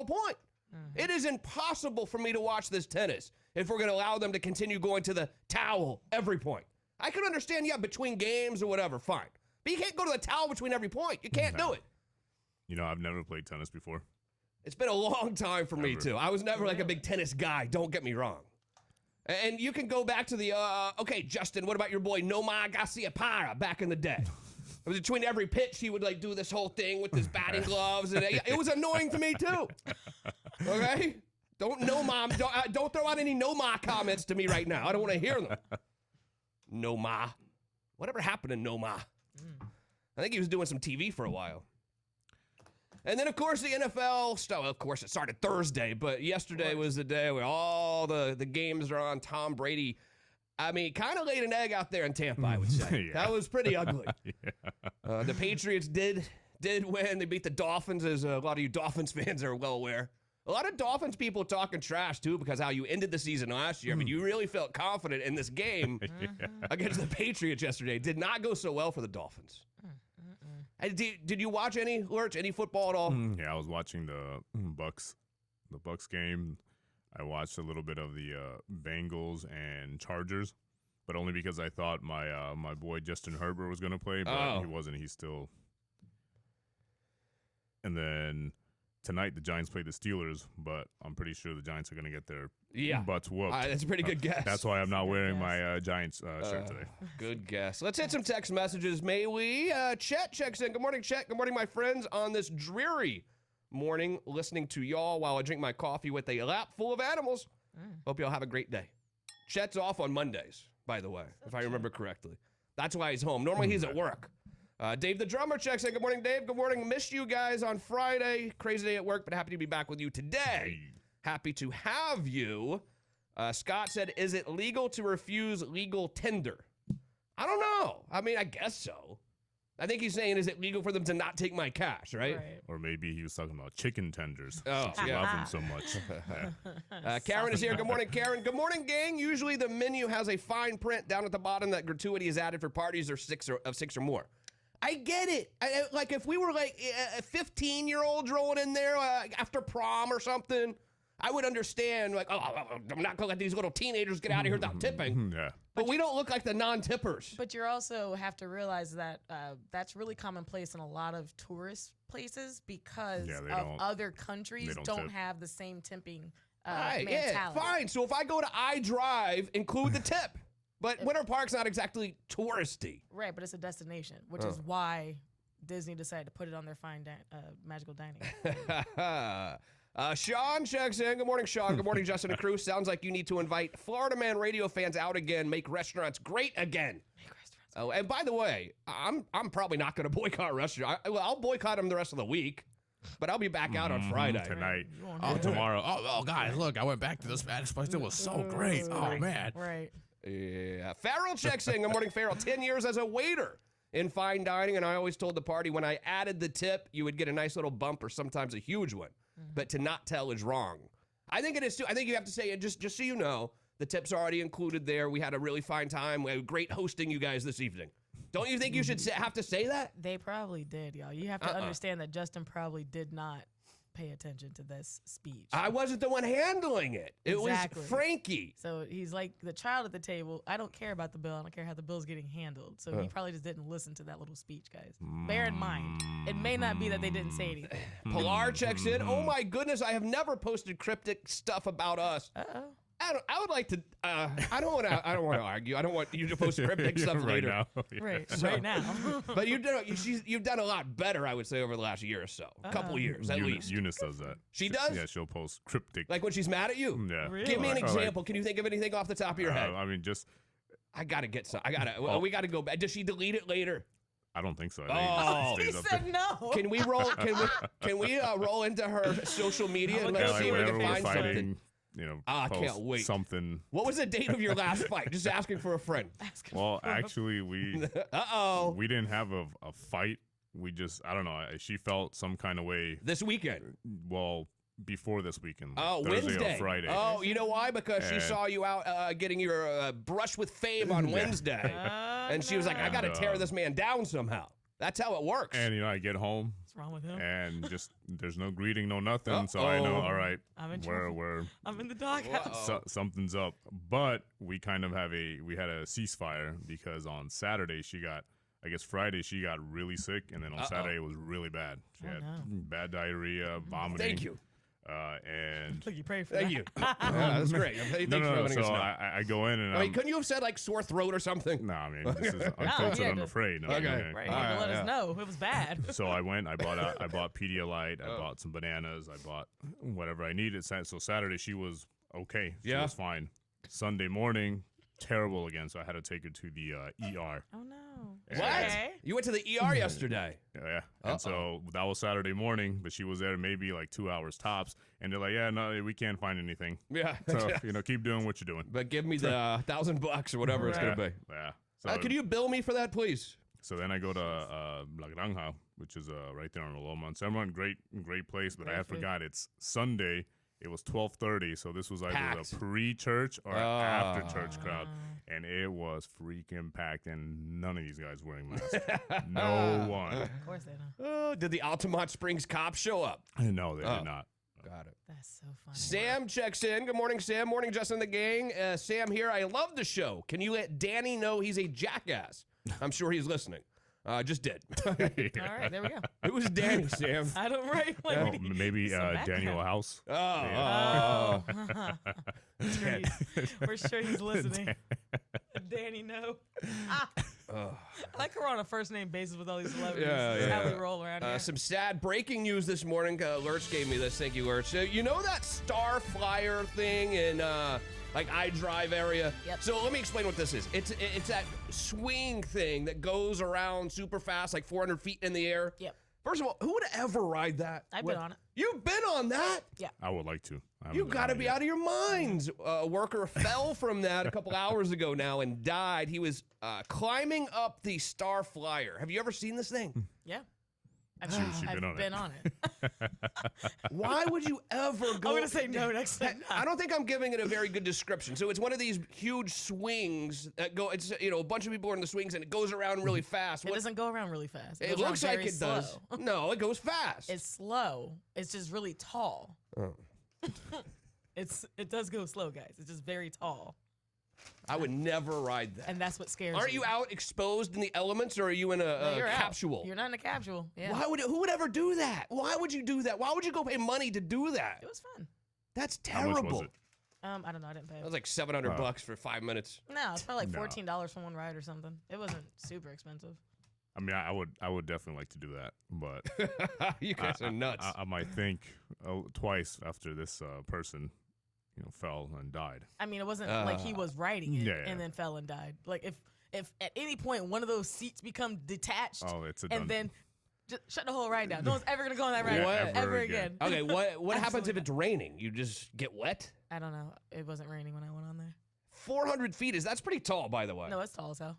point. It is impossible for me to watch this tennis if we're going to allow them to continue going to the towel every point. I can understand, yeah, between games or whatever, fine. But you can't go to the towel between every point. You can't do it. You know, I've never played tennis before. It's been a long time for me, too. I was never like a big tennis guy, don't get me wrong. And you can go back to the, okay, Justin, what about your boy Nomar Garciaparra back in the day? It was between every pitch, he would like do this whole thing with his batting gloves. And it was annoying to me, too. Okay? Don't throw out any Nomar comments to me right now. I don't want to hear them. Nomar. Whatever happened to Nomar? I think he was doing some TV for a while. And then, of course, the NFL stuff. Of course, it started Thursday, but yesterday was the day where all the games are on. Tom Brady, I mean, kind of laid an egg out there in Tampa, I would say. Yeah. That was pretty ugly. The Patriots did win. They beat the Dolphins, as a lot of you Dolphins fans are well aware. A lot of Dolphins people talking trash, too, because how you ended the season last year. I mean, you really felt confident in this game against the Patriots yesterday. Did not go so well for the Dolphins. Did you watch any, Lurch, any football at all? Yeah, I was watching the Bucks game. I watched a little bit of the Bengals and Chargers, but only because I thought my boy Justin Herbert was going to play, but he wasn't. He's still. And then tonight the Giants play the Steelers, but I'm pretty sure the Giants are going to get their butts whooped. That's a pretty good guess. That's why I'm not wearing my Giants shirt today. Good guess. Let's hit some text messages, may we? Chet checks in. Good morning, Chet. Good morning, my friends, on this dreary morning, listening to y'all while I drink my coffee with a lap full of animals. Hope y'all have a great day. Chet's off on Mondays, by the way, if I remember correctly. That's why he's home. Normally he's at work. Dave the drummer checks in. Good morning, Dave. Good morning. Missed you guys on Friday. Crazy day at work, but happy to be back with you today. Happy to have you. Scott said, is it legal to refuse legal tender? I don't know. I mean, I guess so. I think he's saying, is it legal for them to not take my cash, right? Or maybe he was talking about chicken tenders. Oh, since you love them so much. Karen is here. Good morning, Karen. Good morning, gang. Usually the menu has a fine print down at the bottom that gratuity is added for parties of six or more. I get it. Like if we were like 15-year-olds rolling in there after prom or something, I would understand, like, oh, I'm not going to let these little teenagers get out of here without tipping. Yeah. But we don't look like the non-tippers. But you also have to realize that that's really commonplace in a lot of tourist places because other countries don't have the same tipping mentality. Yeah, fine. So if I go to iDrive, include the tip. But Winter Park's not exactly touristy. Right, but it's a destination, which is why Disney decided to put it on their fine magical dining. Sean checks in. Good morning, Sean. Good morning, Justin and Cruz. Sounds like you need to invite Florida Man radio fans out again. Make restaurants great again. Oh, and by the way, I'm probably not going to boycott restaurants. I'll boycott them the rest of the week, but I'll be back out on Friday. Tonight. Tomorrow. Oh, guys, look, I went back to the Spanish place. It was so great. Oh, man. Right. Yeah. Farrell checks in. Good morning, Farrell. 10 years as a waiter in fine dining, and I always told the party when I added the tip, you would get a nice little bump or sometimes a huge one. But to not tell is wrong. I think it is too. I think you have to say it just so you know. The tip's already included there. We had a really fine time. We had great hosting you guys this evening. Don't you think you should have to say that? They probably did, y'all. You have to understand that Justin probably did not pay attention to this speech. I wasn't the one handling it. It was Frankie. So he's like the child at the table. I don't care about the bill. I don't care how the bill's getting handled. So he probably just didn't listen to that little speech, guys. Bear in mind, it may not be that they didn't say anything. Pilar checks in. Oh my goodness, I have never posted cryptic stuff about us. I would like to. I don't want to argue. I don't want you to post cryptic stuff later. Now. Right now. But you've done a lot better, I would say, over the last year or so. A couple years, at least. Eunice does that. She does? Yeah, she'll post cryptic. Like when she's mad at you? Yeah. Really? Give me an example. Can you think of anything off the top of your head? I mean, just. I got to get some. We got to go back. Does she delete it later? I don't think so. I think He said no. Can we roll? Can we roll into her social media and let's see if we can find something? I can't wait. Something. What was the date of your last fight? Just asking for a friend. Well, actually, we we didn't have a fight. We just, I don't know. She felt some kind of way. This weekend? Well, before this weekend. Oh, Thursday Wednesday. Or Friday. Oh, you know why? Because she saw you out getting your brush with fame on Wednesday. And she was like, I got to tear this man down somehow. That's how it works. And, I get home. wrong with him? And just there's no greeting, no nothing. So I know, all right, I'm in I'm in the doghouse. Something's up. But we kind of had a ceasefire because on Saturday I guess Friday she got really sick, and then on Saturday it was really bad. She had bad diarrhea, vomiting. Thank you. And Look, you pray for Thank that. you. Yeah, that's great. No. So I go in and I mean, couldn't you have said like sore throat or something? No, I mean, this is unfiltered, I'm afraid. No, okay. Right, you let us know it was bad. So I went. I bought Pedialyte. I bought some bananas. I bought whatever I needed. So Saturday she was okay. She was fine. Sunday morning, terrible again. So I had to take her to the ER. Oh no. What? Okay. You went to the ER yesterday. Yeah. And so that was Saturday morning, but she was there maybe like 2 hours tops. And they're like, yeah, no, we can't find anything. Yeah. So, keep doing what you're doing. But give me the $1,000 or whatever it's going to be. Yeah. So, could you bill me for that, please? So then I go to La Granja, which is right there on the Loma. And San great place, but I forgot it's Sunday. It was 12:30, so this was either packed. a pre-church or after-church crowd, and it was freaking packed, and none of these guys wearing masks. No one. Of course they don't. Did the Altamont Springs cops show up? No, they did not. Got it. That's so funny. Sam checks in. Good morning, Sam. Morning, Justin and the gang. Sam here. I love the show. Can you let Danny know he's a jackass? I'm sure he's listening. Just did. All right, there we go. It was Danny, Sam. I don't write. Maybe Daniel House. Oh. We're sure he's listening. Danny, no. I like her on a first name basis with all these celebrities. That's how we roll around here. Some sad breaking news this morning. Lurch gave me this. Thank you, Lurch. You know that Star Flyer thing in like iDrive area? Yep. So let me explain what this is. It's that swing thing that goes around super fast, like 400 feet in the air. Yep. First of all, who would ever ride that? I've been on it. You've been on that? Yeah. I would like to. You got to be out of your minds. A worker fell from that a couple hours ago now and died. He was climbing up the Star Flyer. Have you ever seen this thing? Yeah. I've been on it. Why would you ever go? I'm going to say no next time. I don't think I'm giving it a very good description. So it's one of these huge swings that go, it's, a bunch of people are in the swings and it goes around really fast. It doesn't go around really fast. It looks like it does. No, it goes fast. It's slow. It's just really tall. Oh. It does go slow, guys. It's just very tall. I would never ride that. And that's what scares me. Aren't you out exposed in the elements, or are you in a capsule? You're not in a capsule. Yeah. Who would ever do that? Why would you do that? Why would you go pay money to do that? It was fun. That's terrible. How much was it? I don't know. I didn't pay. It was like $700 for 5 minutes. No, it's probably like $14 for one ride or something. It wasn't super expensive. I mean, I would definitely like to do that, but you guys are nuts. I might think twice after this person, fell and died. I mean, it wasn't like he was riding it and then fell and died. Like if at any point one of those seats become detached, and then just shut the whole ride down. No one's ever gonna go on that ride ever again. Okay, what happens if it's raining? You just get wet? I don't know. It wasn't raining when I went on there. 400 feet that's pretty tall, by the way. No, it's tall as hell.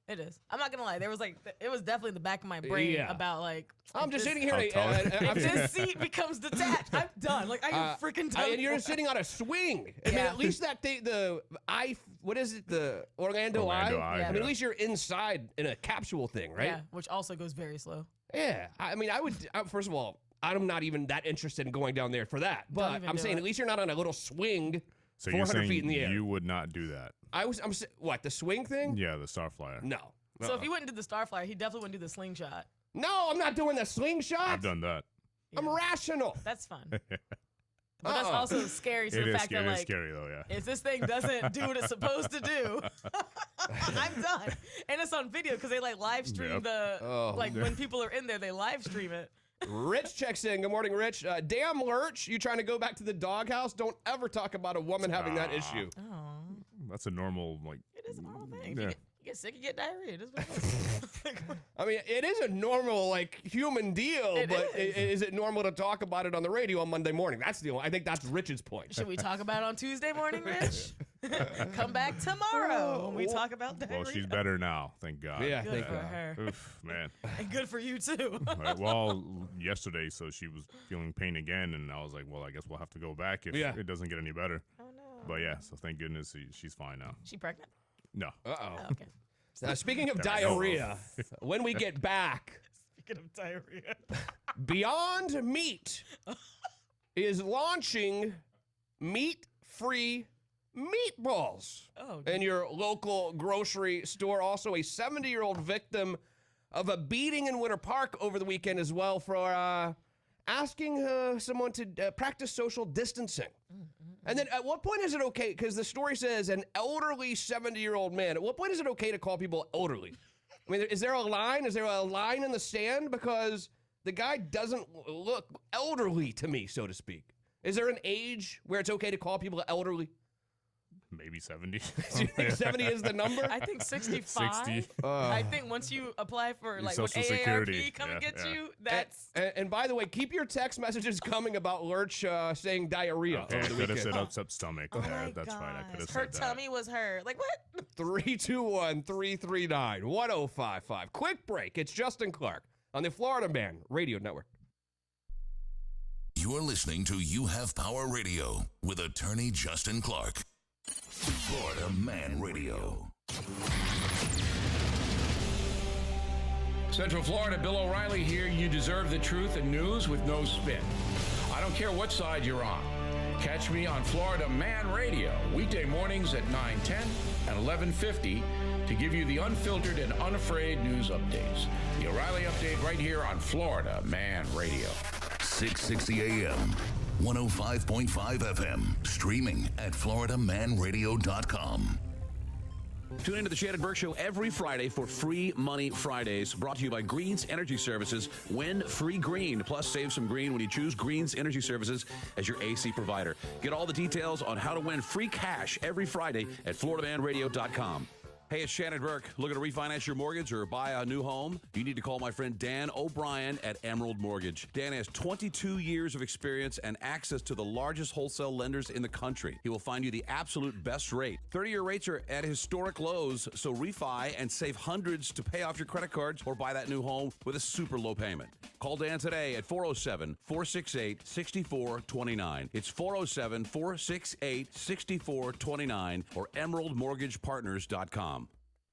It is. I'm not gonna lie. There was it was definitely in the back of my brain about I'm just sitting here. If this seat becomes detached, I'm done. Like I am freaking done. And you're sitting on a swing. I mean, at least that thing, what is it? The Orlando Eye. Yeah. I mean, at least you're inside in a capsule thing, right? Yeah, which also goes very slow. Yeah. I mean, first of all, I'm not even that interested in going down there for that. But I'm saying at least you're not on a little swing. So 400 feet in the air. You would not do that. What, the swing thing? Yeah, the Star Flyer. No. So if he went and did the Star Flyer, he definitely wouldn't do the slingshot. No, I'm not doing the slingshot. I've done that. Yeah. I'm rational. That's fun. But that's also scary to the fact that, it is scary though, yeah. If this thing doesn't do what it's supposed to do, I'm done. And it's on video because they live stream when people are in there, they live stream it. Rich checks in. Good morning, Rich. Damn, Lurch, you trying to go back to the doghouse? Don't ever talk about a woman having that issue. Oh. That's a normal, It is a normal thing. Yeah. You get sick, you get diarrhea. I mean, it is a normal, human deal, is it normal to talk about it on the radio on Monday morning? I think that's Rich's point. Should we talk about it on Tuesday morning, Rich? Come back tomorrow when we talk about diarrhea. Well, she's better now, thank God. Yeah, good for her. Oof, man. And good for you, too. Right, well, yesterday, so she was feeling pain again, and I was like, well, I guess we'll have to go back if it doesn't get any better. Oh, no. But yeah, so thank goodness she's fine now. She pregnant? No. Oh, okay. Now, speaking of diarrhea, when we get back. Speaking of diarrhea. Beyond Meat is launching meat-free meatballs in your local grocery store. Also, a 70-year-old victim of a beating in Winter Park over the weekend as well for asking someone to practice social distancing. And then at what point is it okay, because the story says an elderly 70-year-old man, at what point is it okay to call people elderly? I mean, is there a line? Is there a line in the sand? Because the guy doesn't look elderly to me, so to speak. Is there an age where it's okay to call people elderly? Maybe 70. Do you think 70 is the number? I think 65. 60. I think once you apply for like when Social AARP Security. come and get you, that's. And by the way, keep your text messages coming about Lurch saying diarrhea. Okay, I could have said upset stomach. Oh yeah, my that's gosh. fine. I could have Her said that. tummy was hurt. Like what? 321-339-1055. Quick break. It's Justin Clark on the Florida Man Radio Network. You're listening to You Have Power Radio with attorney Justin Clark. Florida Man Radio. Central Florida, Bill O'Reilly here. You deserve the truth and news with no spin. I don't care what side you're on. Catch me on Florida Man Radio, weekday mornings at 9:10 and 11:50 to give you the unfiltered and unafraid news updates. The O'Reilly Update right here on Florida Man Radio. 660 AM, 105.5 FM, streaming at floridamanradio.com. Tune into the Shannon Burke Show every Friday for Free Money Fridays, brought to you by Greens Energy Services. Win free green, plus save some green when you choose Greens Energy Services as your AC provider. Get all the details on how to win free cash every Friday at floridamanradio.com. Hey, it's Shannon Burke. Looking to refinance your mortgage or buy a new home? You need to call my friend Dan O'Brien at Emerald Mortgage. Dan has 22 years of experience and access to the largest wholesale lenders in the country. He will find you the absolute best rate. 30-year rates are at historic lows, so refi and save hundreds to pay off your credit cards or buy that new home with a super low payment. Call Dan today at 407-468-6429. It's 407-468-6429 or emeraldmortgagepartners.com.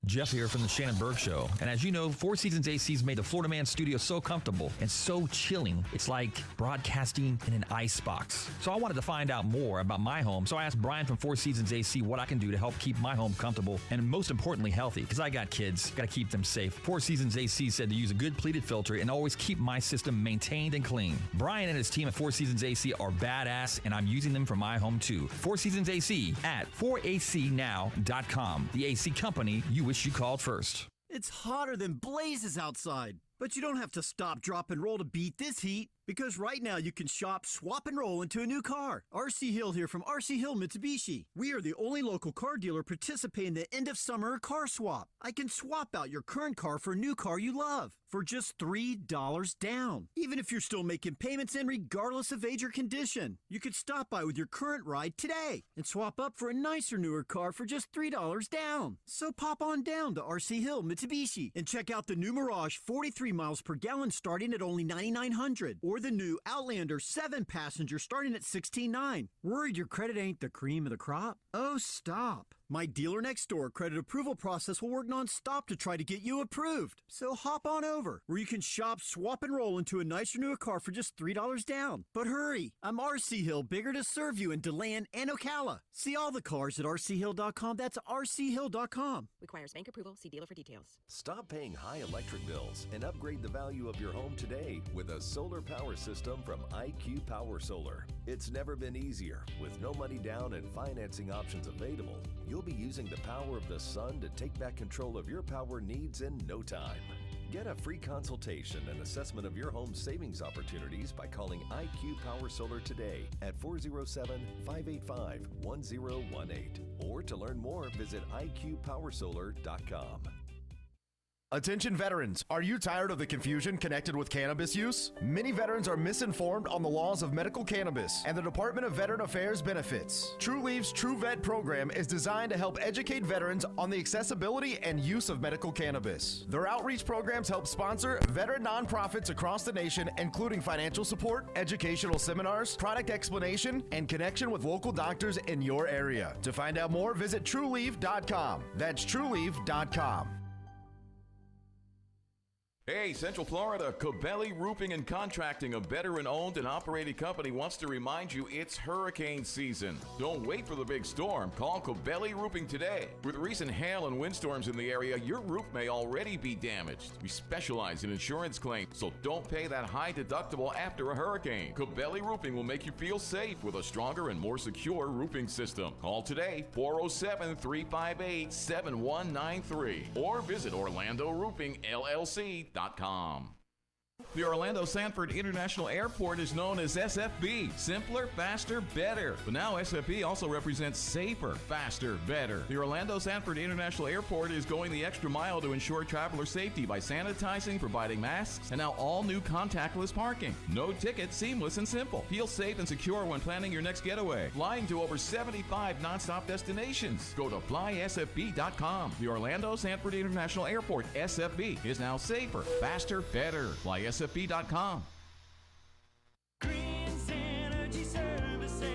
Jeff here from the Shannon Burke Show. And as you know, Four Seasons AC's made the Florida Man studio so comfortable and so chilling. It's like broadcasting in an icebox. So I wanted to find out more about my home. So I asked Brian from Four Seasons AC what I can do to help keep my home comfortable and most importantly healthy. Because I got kids, got to keep them safe. Four Seasons AC said to use a good pleated filter and always keep my system maintained and clean. Brian and his team at Four Seasons AC are badass and I'm using them for my home too. Four Seasons AC at 4acnow.com. The AC company you wish you called first. It's hotter than blazes outside, but you don't have to stop, drop, and roll to beat this heat. Because right now you can shop, swap, and roll into a new car. RC Hill here from RC Hill Mitsubishi. We are the only local car dealer participating in the end of summer car swap. I can swap out your current car for a new car you love for just $3 down. Even if you're still making payments and regardless of age or condition. You could stop by with your current ride today and swap up for a nicer, newer car for just $3 down. So pop on down to RC Hill Mitsubishi and check out the new Mirage 43 miles per gallon starting at only $9,900. Or the new Outlander 7-passenger starting at $16,900. Worried your credit ain't the cream of the crop? Oh, stop. My dealer next door credit approval process will work non-stop to try to get you approved. So hop on over, where you can shop, swap, and roll into a nicer, newer car for just $3 down. But hurry, I'm RC Hill, bigger to serve you in DeLand and Ocala. See all the cars at rchill.com. That's rchill.com. Requires bank approval. See dealer for details. Stop paying high electric bills and upgrade the value of your home today with a solar power system from IQ Power Solar. It's never been easier. With no money down and financing options available, you'll be using the power of the sun to take back control of your power needs in no time. Get a free consultation and assessment of your home savings opportunities by calling IQ Power Solar today at 407-585-1018. Or to learn more, visit iqpowersolar.com. Attention veterans, are you tired of the confusion connected with cannabis use? Many veterans are misinformed on the laws of medical cannabis and the Department of Veteran Affairs benefits. True Leave's True Vet program is designed to help educate veterans on the accessibility and use of medical cannabis. Their outreach programs help sponsor veteran nonprofits across the nation, including financial support, educational seminars, product explanation, and connection with local doctors in your area. To find out more, visit trueleave.com. That's trueleave.com. Hey, Central Florida, Cabelli Roofing and Contracting, a veteran-owned and operated company, wants to remind you it's hurricane season. Don't wait for the big storm. Call Cabelli Roofing today. With recent hail and windstorms in the area, your roof may already be damaged. We specialize in insurance claims, so don't pay that high deductible after a hurricane. Cabelli Roofing will make you feel safe with a stronger and more secure roofing system. Call today, 407-358-7193, or visit OrlandoRoofingLLC.com. The Orlando Sanford International Airport is known as SFB, simpler, faster, better. But now SFB also represents safer, faster, better. The Orlando Sanford International Airport is going the extra mile to ensure traveler safety by sanitizing, providing masks, and now all new contactless parking. No ticket, seamless and simple. Feel safe and secure when planning your next getaway. Flying to over 75 nonstop destinations. Go to flysfb.com. The Orlando Sanford International Airport, SFB, is now safer, faster, better. Fly SFB.com. Greens Energy Services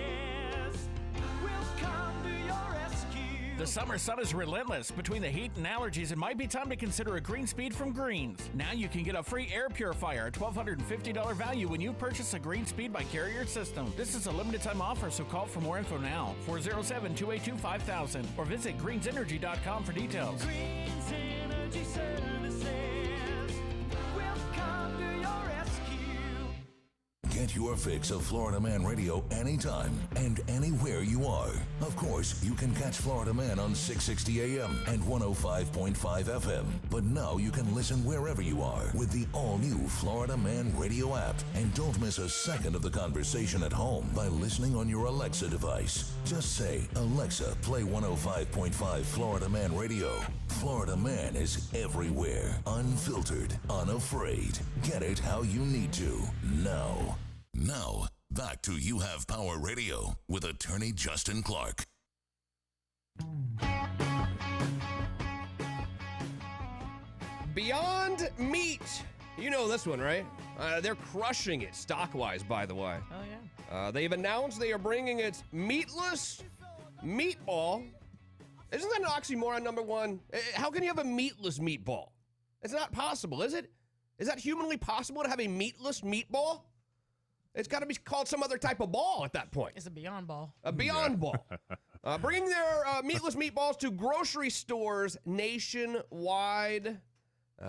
will come to your rescue. The summer sun is relentless. Between the heat and allergies, it might be time to consider a Green Speed from Greens. Now you can get a free air purifier, a $1,250 value when you purchase a Green Speed by Carrier System. This is a limited time offer, so call for more info now. 407-282-5000 or visit greensenergy.com for details. Greens Energy Services. Get your fix of Florida Man Radio anytime and anywhere you are. Of course, you can catch Florida Man on 660 AM and 105.5 FM. But now you can listen wherever you are with the all-new Florida Man Radio app. And don't miss a second of the conversation at home by listening on your Alexa device. Just say, Alexa, play 105.5 Florida Man Radio. Florida Man is everywhere, unfiltered, unafraid. Get it how you need to, now. Now, back to You Have Power Radio with attorney Justin Clark. Beyond Meat. You know this one, right? They're crushing it stock-wise, by the way. Oh, yeah. They've announced they are bringing its meatless meatball. Isn't that an oxymoron, number one? How can you have a meatless meatball? It's not possible, is it? Is that humanly possible to have a meatless meatball? It's got to be called some other type of ball at that point. It's a Beyond Ball. A Beyond Ball. Bringing their meatless meatballs to grocery stores nationwide.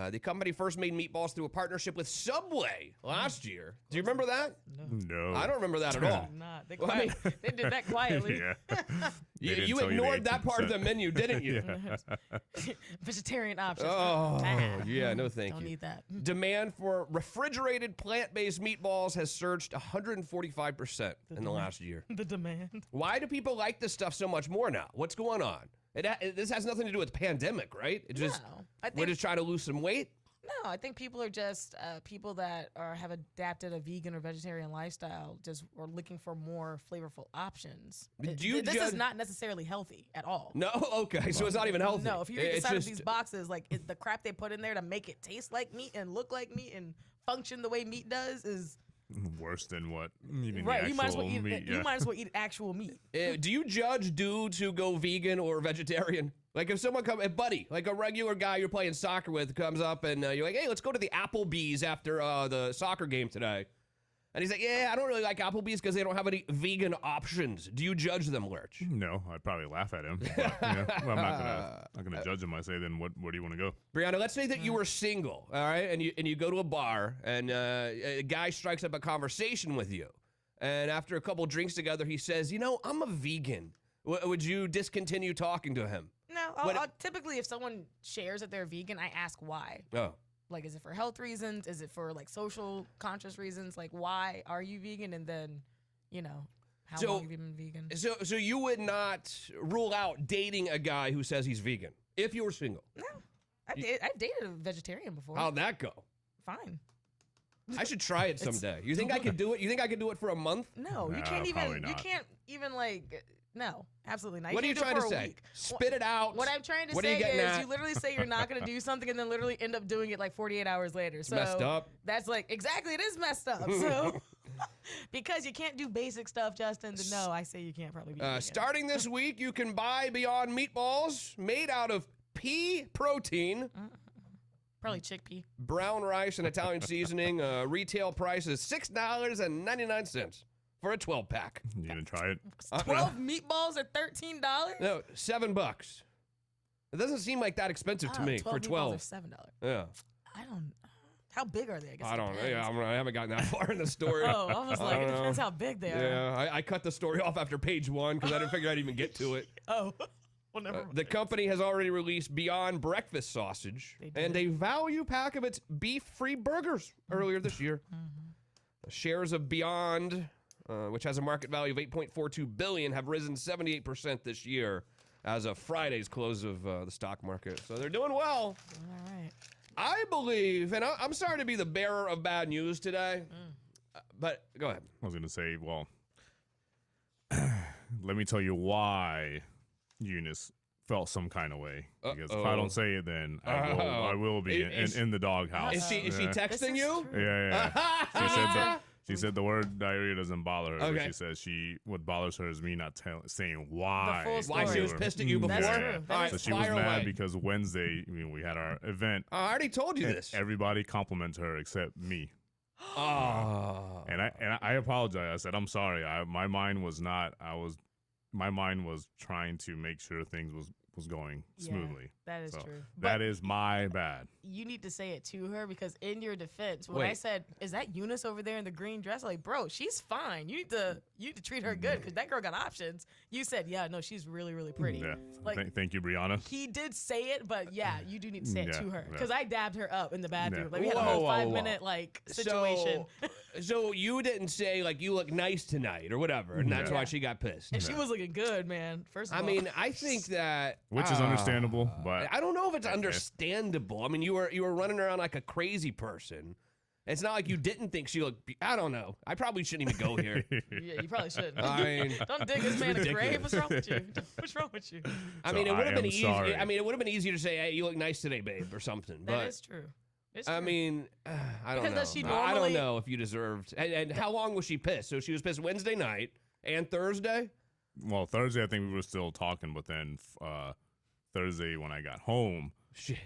The company first made meatballs through a partnership with Subway last year. Do you remember that? No. I don't remember that at all. Not. They did that quietly. You ignored that part of the menu, didn't you? Vegetarian options. Oh, yeah, no thank you. Don't need that. Demand for refrigerated plant-based meatballs has surged 145% in the last year. The demand. Why do people like this stuff so much more now? What's going on? This has nothing to do with the pandemic, right? We're just trying to lose some weight? No, I think people are just people that have adapted a vegan or vegetarian lifestyle, just are looking for more flavorful options. This is not necessarily healthy at all. No? Okay, so it's not even healthy. No, if you read the side of these boxes, like the crap they put in there to make it taste like meat and look like meat and function the way meat does is worse than what eating right. the You might as actual well eat. meat. You might as well eat actual meat. Do you judge dudes who go vegan or vegetarian? Like if someone a buddy, like a regular guy you're playing soccer with, comes up and you're like, hey, let's go to the Applebee's after the soccer game today. And he's like, yeah, I don't really like Applebee's because they don't have any vegan options. Do you judge them, Lurch? No, I'd probably laugh at him. But, well, I'm not gonna judge him. I say, then where do you want to go? Briana, let's say that you were single, all right, and you go to a bar, and a guy strikes up a conversation with you, and after a couple drinks together, he says, I'm a vegan. Would you discontinue talking to him? No, I'll typically, if someone shares that they're vegan, I ask why. Oh. Like, is it for health reasons? Is it for, like, social conscious reasons? Like, why are you vegan? And then, how long have you been vegan? So you would not rule out dating a guy who says he's vegan if you were single? No. I've dated a vegetarian before. How'd that go? Fine. I should try it someday. You think I could do it? You think I could do it for a month? No, you can't even. You can't even like. No, absolutely not. What are you trying to say? Spit it out. What I'm trying to say is you literally say you're not going to do something and then literally end up doing it like 48 hours later. It's messed up. That's like, exactly, it is messed up. So, because you can't do basic stuff, Justin, then no, I say you can't probably be vegan. Starting this week, you can buy Beyond Meatballs made out of pea protein. Probably chickpea. Brown rice and Italian seasoning. Retail price is $6.99 for a 12-pack. You gonna try it? 12 meatballs at $13? No, $7. It doesn't seem like that expensive to me for 12. Meatballs are $7. Yeah. I don't. How big are they? I guess I don't know. depends. Yeah, I haven't gotten that far in the story. Oh, I was like, it depends how big they are. Yeah, I cut the story off after page 1 because I didn't figure I'd even get to it. Oh. Well, never mind. The company has already released Beyond Breakfast Sausage and a value pack of its beef-free burgers earlier this year. Shares of Beyond, which has a market value of $8.42 billion, have risen 78% this year as of Friday's close of the stock market. So they're doing well. All right. I believe, and I'm sorry to be the bearer of bad news today, but go ahead. I was going to say, well, let me tell you why Eunice felt some kind of way. Because if I don't say it, then I will be in the doghouse. Is she texting you? Yeah. She said the word diarrhea doesn't bother her. Okay. But she says what bothers her is me not saying why. Why she was pissed at you before? Yeah. All right, So she was fire mad away. because Wednesday, we had our event. I already told you and this. Everybody complimented her except me. Oh. And I apologize. I said I'm sorry. My mind was trying to make sure things was going smoothly. That is So true. That is my bad. You need to say it to her because in your defense, when Wait. I said, "Is that Eunice over there in the green dress?" I'm like, bro, she's fine. You need to treat her good because that girl got options. You said, "Yeah, no, she's really, really pretty." Yeah. Like, Thank you, Brianna. he did say it, but yeah, you do need to say it Yeah, to her yeah. because I dabbed her up in the bathroom. Yeah. Like we had a Whoa, whole whoa, 5-minute like situation. So you didn't say like you look nice tonight or whatever, and that's why she got pissed. And she was looking good, man. First of all, I mean, I think that Which is understandable, but I don't know if it's understandable. I mean, you were running around like a crazy person. It's not like you didn't think she looked. I don't know. I probably shouldn't even go here. yeah, you probably shouldn't. I mean, Don't dig this man a grave. What's wrong with you? What's wrong with you? I mean, it would have been easy. sorry. I mean, it would have been easier to say, "Hey, you look nice today, babe," or something. That But is true. It's I true. mean, I don't Because know. does she I don't normally- know if you deserved. And how long was she pissed? So she was pissed Wednesday night and Thursday. well, Thursday I think we were still talking, but then Thursday when I got home,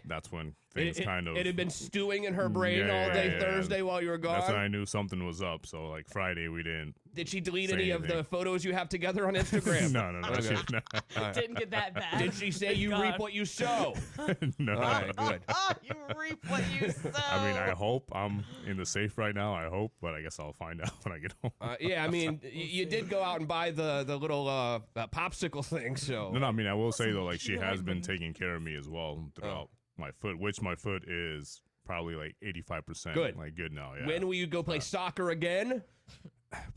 that's when things kind of It had been stewing in her brain Yeah, all yeah, day yeah. Thursday while you were gone. That's when I knew something was up. So like Friday we didn't. Did she delete say any of anything. the photos you have together on Instagram? No. Okay. She, no. Didn't get that bad. Did she say Thank you God. reap what you sow? No. All right, good. You reap what you sow. I mean, I hope I'm in the safe right now. I hope, but I guess I'll find out when I get home. Yeah, I mean, you did go out and buy the little popsicle thing, so. No, I mean, I will say though, like she has been taking care of me as well throughout my foot, which my foot is probably like 85% Good. like good now. Yeah. When will you go play soccer again?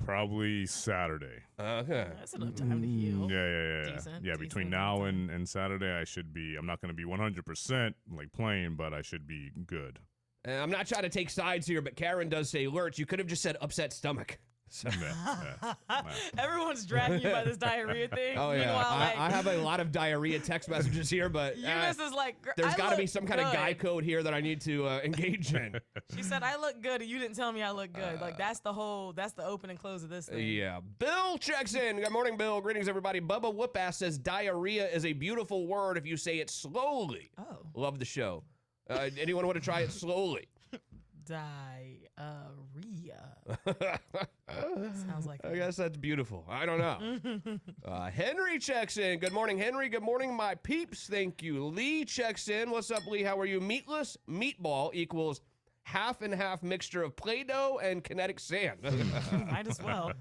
Probably Saturday. Okay. That's enough time to heal. Yeah. Decent, Yeah, between decent now and Saturday, I should be. I'm not going to be 100% like playing, but I should be good. I'm not trying to take sides here, but Karen does say, Lurch, you could have just said upset stomach. So. Everyone's dragging you by this diarrhea thing. Oh, yeah. Meanwhile, like, I have a lot of diarrhea text messages here, but Eunice is like, there's got got to be some kind of guy code here that I need to engage in. She said, I look good, and you didn't tell me I look good. Like, that's the open and close of this thing. Yeah. Bill checks in. Good morning, Bill. Greetings, everybody. Bubba Whoopass says diarrhea is a beautiful word if you say it slowly. Oh. Love the show. Anyone want to try it slowly? Diarrhea. Sounds like I guess that's beautiful. I don't know. Henry checks in. Good morning, Henry. Good morning, my peeps. Thank you. Lee checks in. What's up, Lee? How are you? Meatless meatball equals half and half mixture of Play-Doh and kinetic sand. Might as well.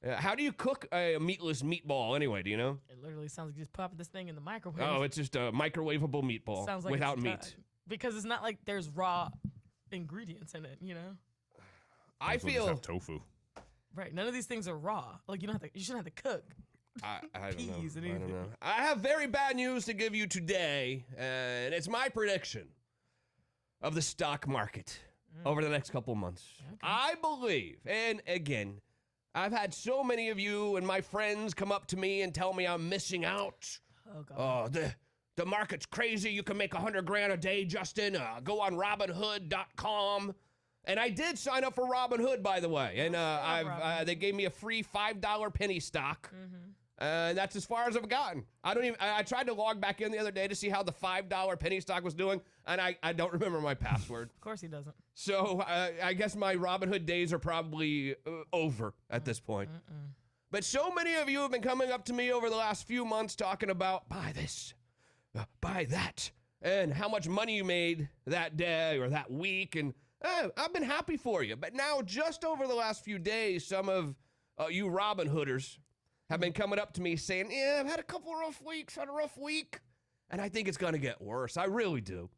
How do you cook a meatless meatball anyway? Do you know? It literally sounds like you just popping this thing in the microwave. Oh, it's just a microwavable meatball Sounds like without it's meat. because it's not like there's raw ingredients in it, you know? I Also just feel have tofu. Right. None of these things are raw. Like you shouldn't have to cook. I don't know. Peas and I don't anything. know. I have very bad news to give you today, and it's my prediction of the stock market over the next couple months. Okay. I believe, and again, I've had so many of you and my friends come up to me and tell me I'm missing out. Oh, God. The market's crazy. You can make $100,000 a day, Justin. Go on Robinhood.com. And I did sign up for Robinhood, by the way. And they gave me a free $5 penny stock. That's as far as I've gotten. I tried to log back in the other day to see how the $5 penny stock was doing, and I don't remember my password. Of course he doesn't. So I guess my Robinhood days are probably over at this point. But so many of you have been coming up to me over the last few months talking about buy this, buy that, and how much money you made that day or that week. And I've been happy for you. But now, just over the last few days, some of you Robinhooders have been coming up to me saying, yeah, I've had a couple of rough weeks, had a rough week. And I think it's going to get worse. I really do.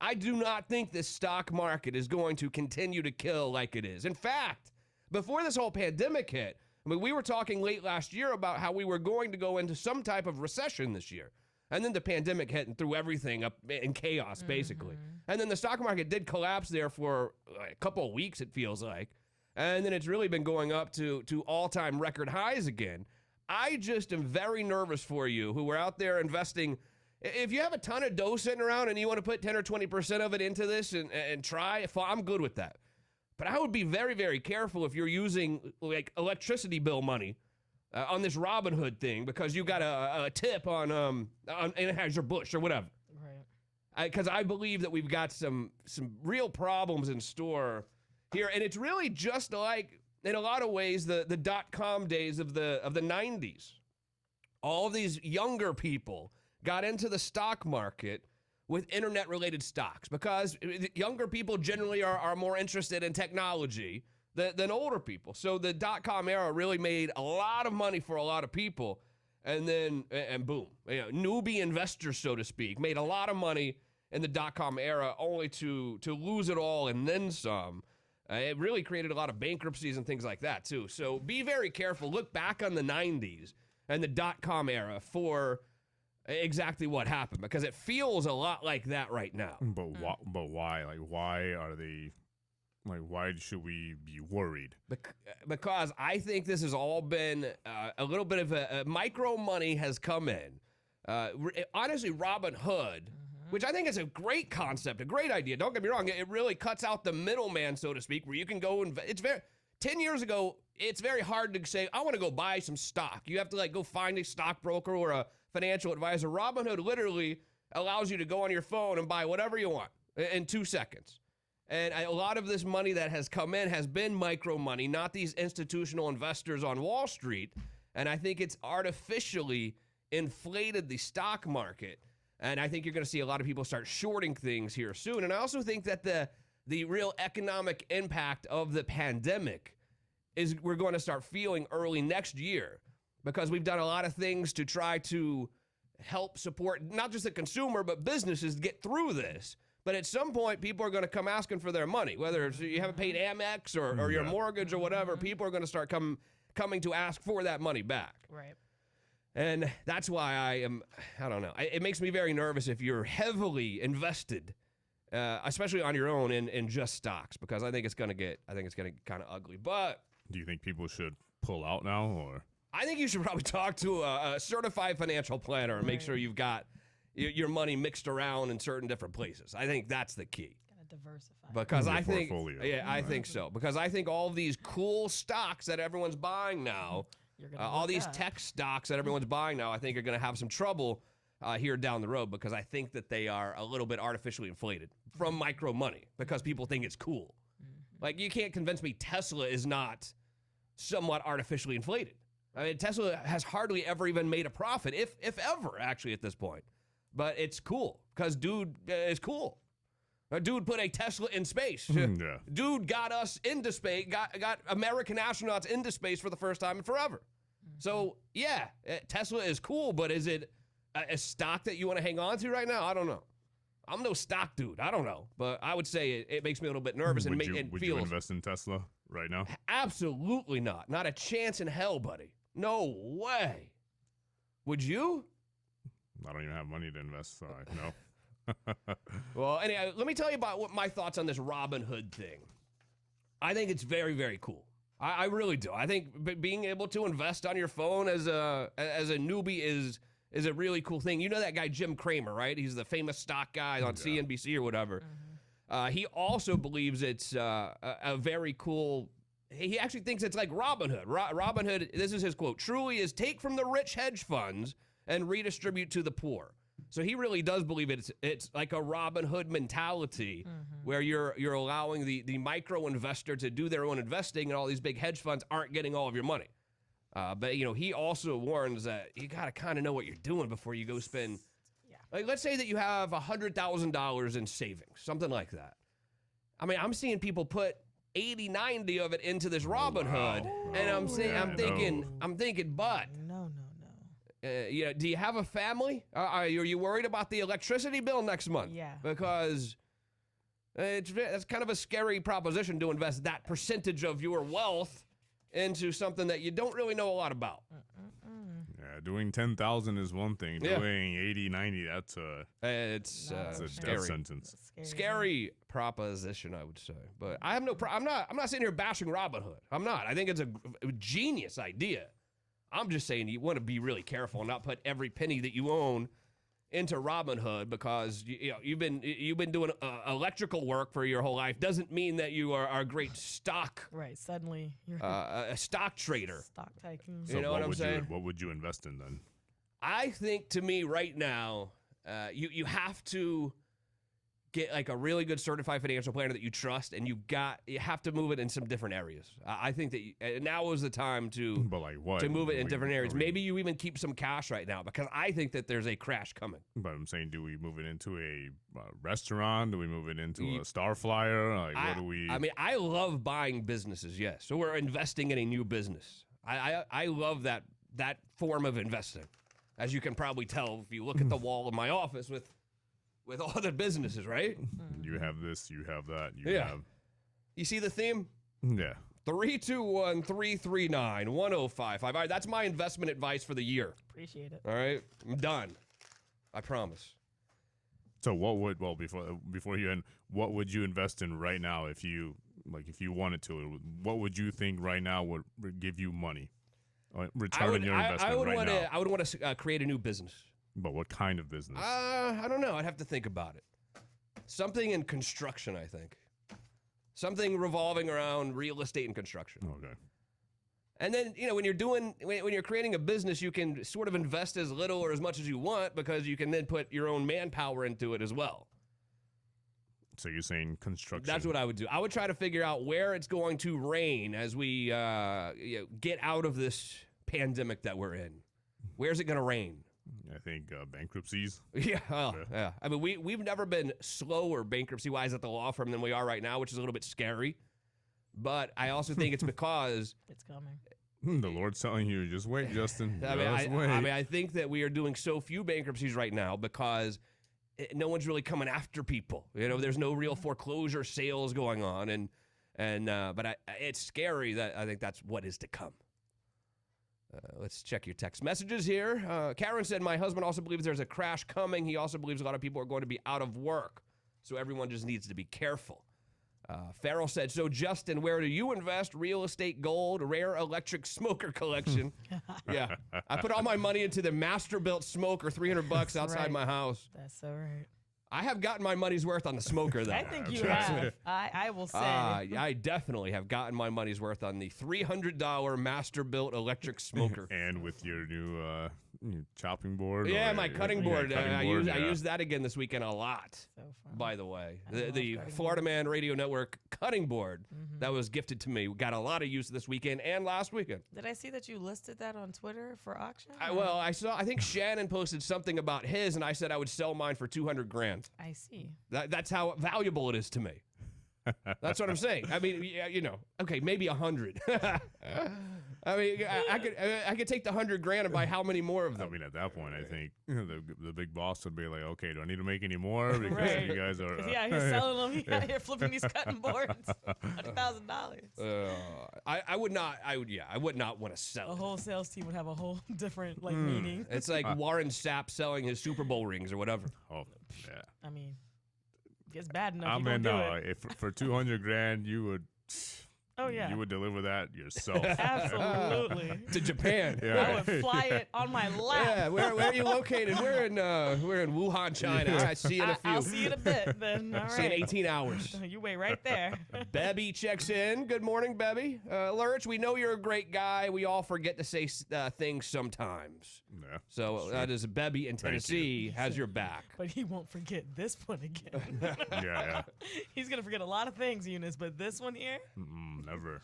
I do not think this stock market is going to continue to kill like it is. In fact, before this whole pandemic hit, I mean, we were talking late last year about how we were going to go into some type of recession this year. And then the pandemic hit and threw everything up in chaos, basically. And then the stock market did collapse there for a couple of weeks, it feels like. And then it's really been going up to all-time record highs again. I just am very nervous for you who are out there investing. If you have a ton of dough sitting around and you want to put 10 or 20% of it into this and try, I'm good with that. But I would be very, very careful if you're using like electricity bill money on this Robinhood thing because you got a tip on Anheuser-Busch or whatever. Right. Because I believe that we've got some real problems in store here, and it's really just like, in a lot of ways, the dot-com days of the 90s. All of these younger people got into the stock market with internet-related stocks because younger people generally are more interested in technology than older people. So the dot-com era really made a lot of money for a lot of people, and then, and boom, newbie investors, so to speak, made a lot of money in the dot-com era only to lose it all and then some. It really created a lot of bankruptcies and things like that, too. So be very careful. Look back on the 90s and the dot-com era for exactly what happened, because it feels a lot like that right now. But why? Like, why are they... Like, why should we be worried? Because I think this has all been a little bit of a micro money has come in. Honestly, Robinhood, which I think is a great concept, a great idea. Don't get me wrong. It really cuts out the middleman, so to speak, where you can go and 10 years ago, it's very hard to say, I want to go buy some stock. You have to like go find a stockbroker or a financial advisor. Robinhood literally allows you to go on your phone and buy whatever you want in 2 seconds. And a lot of this money that has come in has been micro money, not these institutional investors on Wall Street. And I think it's artificially inflated the stock market. And I think you're going to see a lot of people start shorting things here soon. And I also think that the real economic impact of the pandemic is we're going to start feeling early next year, because we've done a lot of things to try to help support not just the consumer, but businesses get through this. But at some point, people are going to come asking for their money, whether it's you haven't paid Amex or your mortgage or whatever. People are going to start coming to ask for that money back. Right. And that's why I don't know. It makes me very nervous if you're heavily invested, especially on your own in just stocks, because I think it's going to get kind of ugly. But do you think people should pull out now, or? I think you should probably talk to a certified financial planner and make sure you've got your money mixed around in certain different places. I think that's the key. Gotta diversify. Because I think, I think so. Because I think all of these cool stocks that everyone's buying now, all these tech stocks that everyone's buying now, I think are going to have some trouble here down the road, because I think that they are a little bit artificially inflated from micro money because people think it's cool. Like, you can't convince me Tesla is not somewhat artificially inflated. I mean, Tesla has hardly ever even made a profit, if ever, actually, at this point. But it's cool, because dude is cool. A dude put a Tesla in space. Yeah. Dude got us into space, got American astronauts into space for the first time in forever. So, yeah, Tesla is cool, but is it a stock that you want to hang on to right now? I don't know. I'm no stock dude. I don't know. But I would say it makes me a little bit nervous. Would you invest in Tesla right now? Absolutely not. Not a chance in hell, buddy. No way. Would you? I don't even have money to invest, so no. Well, anyway, let me tell you about what my thoughts on this Robinhood thing. I think it's very, very cool. I really do. I think being able to invest on your phone as a newbie is a really cool thing. You know that guy Jim Cramer, right? He's the famous stock guy on CNBC or whatever. He also believes it's a very cool he actually thinks it's like Robin Hood. Robin Hood, this is his quote, truly is take from the rich hedge funds and redistribute to the poor. So he really does believe it's like a Robin Hood mentality where you're allowing the micro investor to do their own investing, and all these big hedge funds aren't getting all of your money. But he also warns that you got to kind of know what you're doing before you go spend. Like, let's say that you have $100,000 in savings, something like that. I mean, I'm seeing people put 80, 90 of it into this Robin Hood, and I'm thinking, bud. No. Do you have a family? Are you worried about the electricity bill next month? Yeah. Because that's kind of a scary proposition to invest that percentage of your wealth into something that you don't really know a lot about. Yeah, doing 10,000 is one thing. Doing 80, 90, that's a death sentence. Scary proposition, I would say. But I have no I'm not sitting here bashing Robin Hood. I'm not. I think it's a genius idea. I'm just saying you want to be really careful and not put every penny that you own into Robin Hood, because you've been doing electrical work for your whole life doesn't mean that you are a great stock. Right. Suddenly you're a stock trader. Stock tycoon. So you know what I'm saying? What would you invest in then? I think, to me right now, you have to get like a really good certified financial planner that you trust, and you have to move it in some different areas. I think that now is the time to move it in different areas. Maybe you even keep some cash right now, because I think that there's a crash coming. But I'm saying, do we move it into a restaurant? Do we move it into a star flyer? Like, what do we? I mean, I love buying businesses. Yes, so we're investing in a new business. I love that form of investing, as you can probably tell if you look at the wall of my office with all the businesses, right? You have this, you have that, You see the theme? Yeah. 321-339-1055. All right, that's my investment advice for the year. Appreciate it. All right, I'm done. I promise. So before you end, what would you invest in right now if you wanted to? What would you think right now would give you money? Return on your investment right now. I would want to create a new business. But what kind of business? I don't know. I'd have to think about it. Something in construction, I think. Something revolving around real estate and construction. Okay. And then, when you're creating a business, you can sort of invest as little or as much as you want, because you can then put your own manpower into it as well. So you're saying construction? That's what I would do. I would try to figure out where it's going to rain as we get out of this pandemic that we're in. Where's it going to rain? I think bankruptcies. Yeah. I mean, we've never been slower bankruptcy-wise at the law firm than we are right now, which is a little bit scary. But I also think it's because it's coming. The Lord's telling you, just wait, Justin. I think that we are doing so few bankruptcies right now because no one's really coming after people. There's no real foreclosure sales going on, but it's scary that I think that's what is to come. Let's check your text messages here. Karen said, my husband also believes there's a crash coming. He also believes a lot of people are going to be out of work, so everyone just needs to be careful. Farrell said, so Justin, where do you invest? Real estate, gold, rare electric smoker collection. Yeah. I put all my money into the master-built smoker, $300 outside my house. That's so right. I have gotten my money's worth on the smoker, though. I think you have. I will say. I definitely have gotten my money's worth on the $300 master-built electric smoker. And with your new chopping board? Yeah, my cutting board. I used that again this weekend a lot, so by the way. The Florida Man Radio Network cutting board that was gifted to me. Got a lot of use this weekend and last weekend. Did I see that you listed that on Twitter for auction? I think Shannon posted something about his, and I said I would sell mine for $200,000. I see. That's how valuable it is to me. That's what I'm saying. I mean, okay, maybe 100. I mean, I could take the $100,000 and buy how many more of them? I mean, at that point, I think the big boss would be like, okay, do I need to make any more? Because you guys are. He's selling them. He's out here flipping these cutting boards. $100,000. I would not. I would not want to sell. The whole sales team would have a whole different meaning. It's like Warren Sapp selling his Super Bowl rings or whatever. Oh, yeah. I mean, it's bad enough. For $200,000, you would. Oh, yeah. You would deliver that yourself. Absolutely. To Japan. Yeah. I would fly it on my lap. Yeah, where are you located? We're in Wuhan, China. I see you in a few. I'll see you in a bit then. All right. See you in 18 hours. You wait right there. Bebby checks in. Good morning, Bebby. Lurch, we know you're a great guy. We all forget to say things sometimes. Yeah. So that is Bebby in Tennessee has your back. But he won't forget this one again. Yeah. He's going to forget a lot of things, Eunice, but this one here? Never.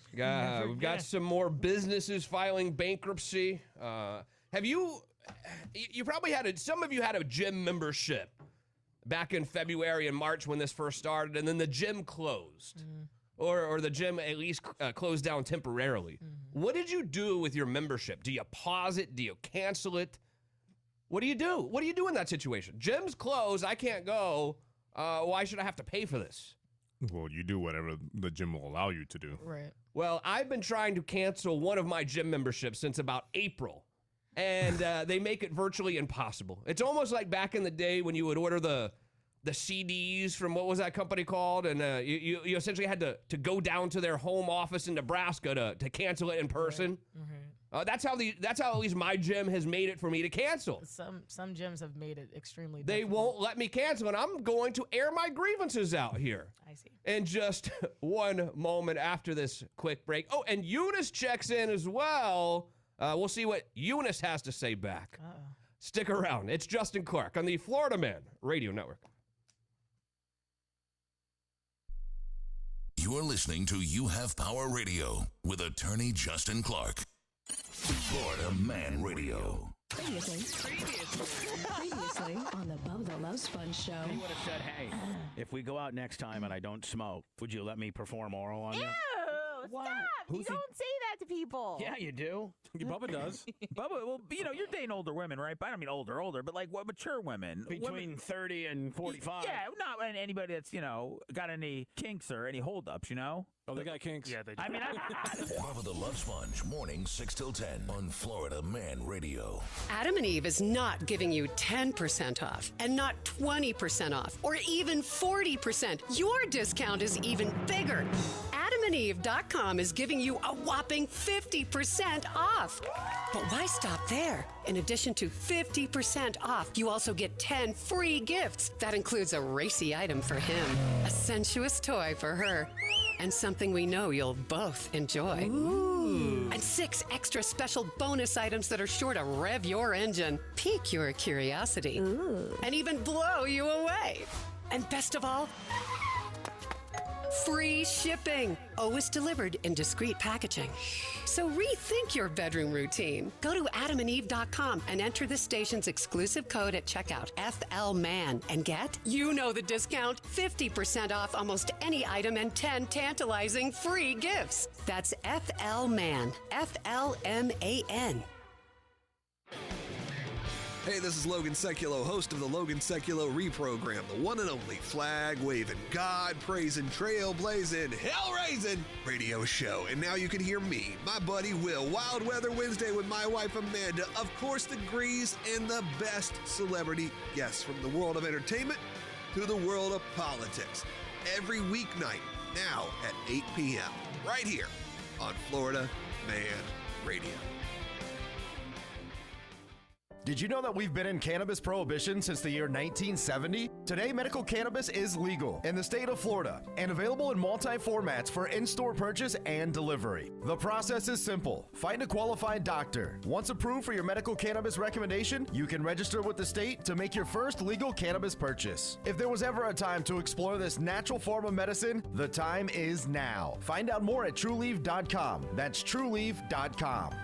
We've got some more businesses filing bankruptcy. Have you probably some of you had a gym membership back in February and March when this first started, and then the gym closed. Or the gym at least closed down temporarily. What did you do with your membership? Do you pause it? Do you cancel it? What do you do? What do you do in that situation? Gym's closed. I can't go. Why should I have to pay for this? Well, you do whatever the gym will allow you to do. Right. Well, I've been trying to cancel one of my gym memberships since about April, and they make it virtually impossible. It's almost like back in the day when you would order the CDs from what was that company called, and you essentially had to go down to their home office in Nebraska to cancel it in person. Right. That's how at least my gym has made it for me to cancel. Some gyms have made it extremely They difficult. won't let me cancel, and I'm going to air my grievances out here. I see. In just one moment after this quick break. Oh, and Eunice checks in as well. We'll see what Eunice has to say back. Stick around. It's Justin Clark on the Florida Man Radio Network. You're listening to You Have Power Radio with attorney Justin Clark. Florida Man Radio. Previously on the Bubba Love Sponge Show. He would have said, hey, if we go out next time and I don't smoke, would you let me perform oral on you? Stop! You don't say that to people. Yeah, you do. Bubba does. Bubba, well, you're dating older women, right? I don't mean older, but like what mature women? Between 30 and 45. Yeah, not anybody that's, got any kinks or any holdups, Oh, they got kinks? Yeah, they do. Bubba the Love Sponge, mornings 6 till 10 on Florida Man Radio. Adam and Eve is not giving you 10% off and not 20% off or even 40%. Your discount is even bigger. AdamandEve.com is giving you a whopping 50% off. But why stop there? In addition to 50% off, you also get 10 free gifts. That includes a racy item for him, a sensuous toy for her, and something we know you'll both enjoy. Ooh. And 6 extra special bonus items that are sure to rev your engine, pique your curiosity, and even blow you away. And best of all, free shipping. Always delivered in discreet packaging. So rethink your bedroom routine. Go to adamandeve.com and enter this station's exclusive code at checkout, FLMAN, and get, the discount, 50% off almost any item and 10 tantalizing free gifts. That's FLMAN, FLMAN. Hey, this is Logan Seculo, host of the Logan Seculo Reprogram, the one and only flag-waving, God-praising, trailblazing, hell-raising radio show. And now you can hear me, my buddy Will, Wild Weather Wednesday with my wife Amanda, of course the Grease, and the best celebrity guests from the world of entertainment to the world of politics. Every weeknight, now at 8 p.m., right here on Florida Man Radio. Did you know that we've been in cannabis prohibition since the year 1970? Today, medical cannabis is legal in the state of Florida and available in multi-formats for in-store purchase and delivery. The process is simple. Find a qualified doctor. Once approved for your medical cannabis recommendation, you can register with the state to make your first legal cannabis purchase. If there was ever a time to explore this natural form of medicine, the time is now. Find out more at TrueLeaf.com. That's TrueLeaf.com.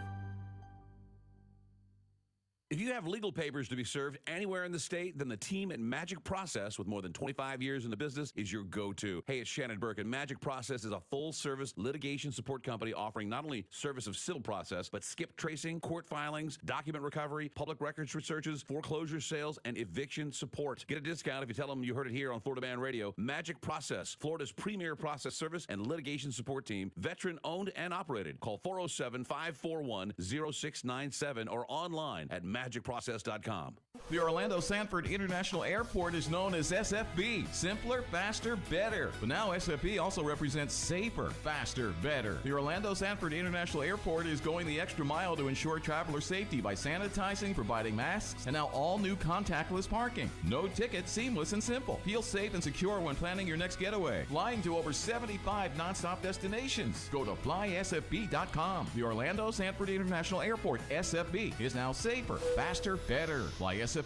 If you have legal papers to be served anywhere in the state, then the team at Magic Process, with more than 25 years in the business, is your go-to. Hey, it's Shannon Burke, and Magic Process is a full-service litigation support company offering not only service of civil process, but skip tracing, court filings, document recovery, public records researches, foreclosure sales, and eviction support. Get a discount if you tell them you heard it here on Florida Man Radio. Magic Process, Florida's premier process service and litigation support team, veteran-owned and operated. Call 407-541-0697 or online at magicprocess.com. The Orlando Sanford International Airport is known as SFB, simpler, faster, better. But now SFB also represents safer, faster, better. The Orlando Sanford International Airport is going the extra mile to ensure traveler safety by sanitizing, providing masks, and now all new contactless parking. No ticket, seamless and simple. Feel safe and secure when planning your next getaway. Flying to over 75 nonstop destinations. Go to flysfb.com. The Orlando Sanford International Airport, SFB, is now safer, faster, better. FlySFB.com.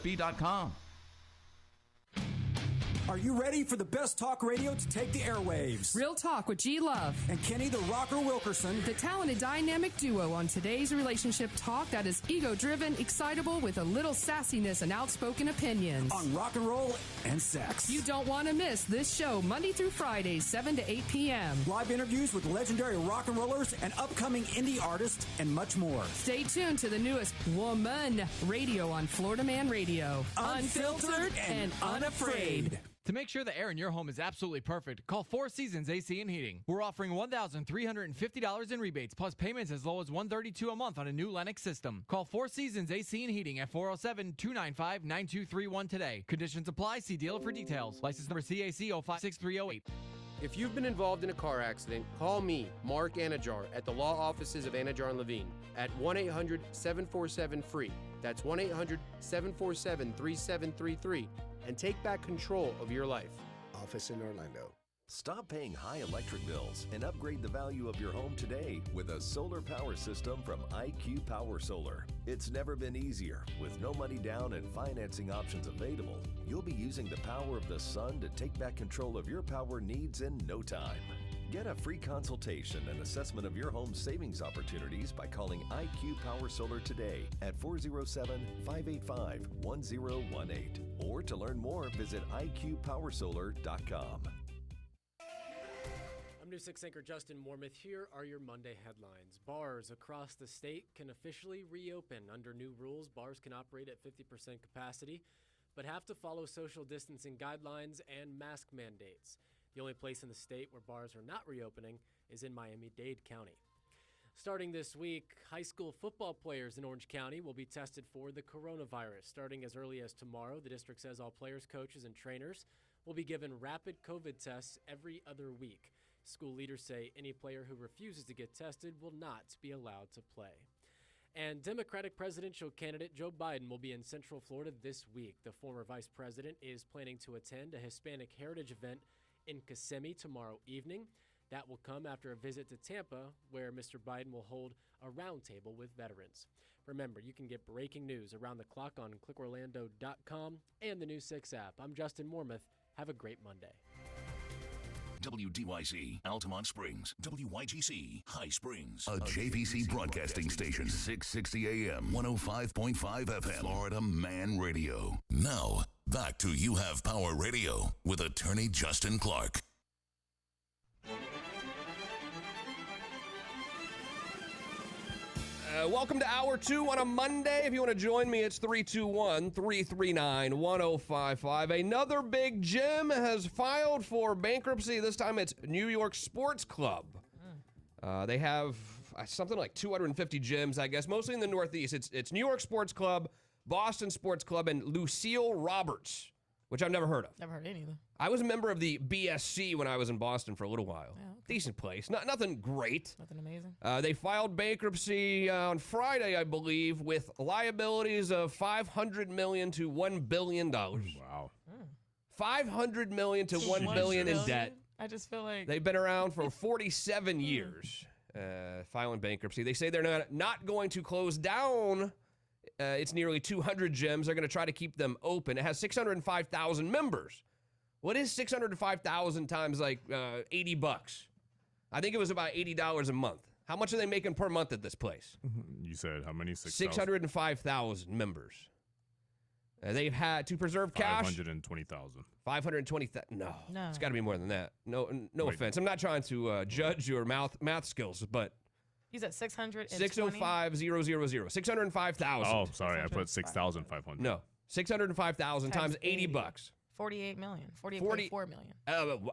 Are you ready for the best talk radio to take the airwaves? Real Talk with G Love and Kenny the Rocker Wilkerson, the talented dynamic duo on today's relationship talk that is ego-driven, excitable, with a little sassiness and outspoken opinions on rock and roll and sex. You don't want to miss this show Monday through Friday, 7 to 8 p.m. Live interviews with legendary rock and rollers and upcoming indie artists and much more. Stay tuned to the newest Woman Radio on Florida Man Radio. Unfiltered and unafraid. To make sure the air in your home is absolutely perfect, call Four Seasons AC and Heating. We're offering $1,350 in rebates plus payments as low as $132 a month on a new Lennox system. Call Four Seasons AC and Heating at 407-295-9231 today. Conditions apply. See dealer for details. License number CAC 056308. If you've been involved in a car accident, call me, Mark Anajar, at the law offices of Anajar and Levine at 1-800-747-FREE. That's 1-800-747-3733. And take back control of your life. Office in Orlando. Stop paying high electric bills and upgrade the value of your home today with a solar power system from IQ Power Solar. It's never been easier. With no money down and financing options available, you'll be using the power of the sun to take back control of your power needs in no time. Get a free consultation and assessment of your home's savings opportunities by calling IQ Power Solar today at 407-585-1018. Or to learn more, visit IQPowerSolar.com. I'm News 6 anchor Justin Mormith. Here are your Monday headlines. Bars across the state can officially reopen. Under new rules, bars can operate at 50% capacity, but have to follow social distancing guidelines and mask mandates. The only place in the state where bars are not reopening is in Miami-Dade County. Starting this week, high school football players in Orange County will be tested for the coronavirus. Starting as early as tomorrow, the district says all players, coaches, and trainers will be given rapid COVID tests every other week. School leaders say any player who refuses to get tested will not be allowed to play. And Democratic presidential candidate Joe Biden will be in Central Florida this week. The former vice president is planning to attend a Hispanic heritage event in Kissimmee tomorrow evening. That will come after a visit to Tampa, where Mr. Biden will hold a roundtable with veterans. Remember, you can get breaking news around the clock on clickorlando.com and the News 6 app. I'm Justin Mormith. Have a great Monday. WDYC, Altamont Springs. WYGC, High Springs. A JVC broadcasting station. 660 AM, 105.5 FM. Florida Man Radio. Now, back to You Have Power Radio with attorney Justin Clark. Welcome to Hour 2 on a Monday. If you want to join me, it's 321-339-1055. Another big gym has filed for bankruptcy. This time it's New York Sports Club. They have something like 250 gyms, I guess, mostly in the Northeast. It's New York Sports Club, Boston Sports Club, and Lucille Roberts, which I've never heard of. Never heard any of them. I was a member of the BSC when I was in Boston for a little while. Yeah, okay. Decent place. Nothing great. Nothing amazing. They filed bankruptcy on Friday, I believe, with liabilities of $500 million to $1 billion. Wow. $500 million to $1 billion in debt. I just feel like They've been around for 47 years, filing bankruptcy. They say they're not going to close down. It's nearly 200 gyms. They're going to try to keep them open. It has 605,000 members. What is 605,000 times like $80? I think it was about $80 a month. How much are they making per month at this place? You said how many? 605,000 members. They've had to preserve cash. 520,000. 520,000. No, it's got to be more than that. No Wait. offense. I'm not trying to judge your math skills, but he's at 600. 605,000. 605,000. Oh, sorry, I put 6,500. No, 605,000 times $80. 48 million. 48.4 million.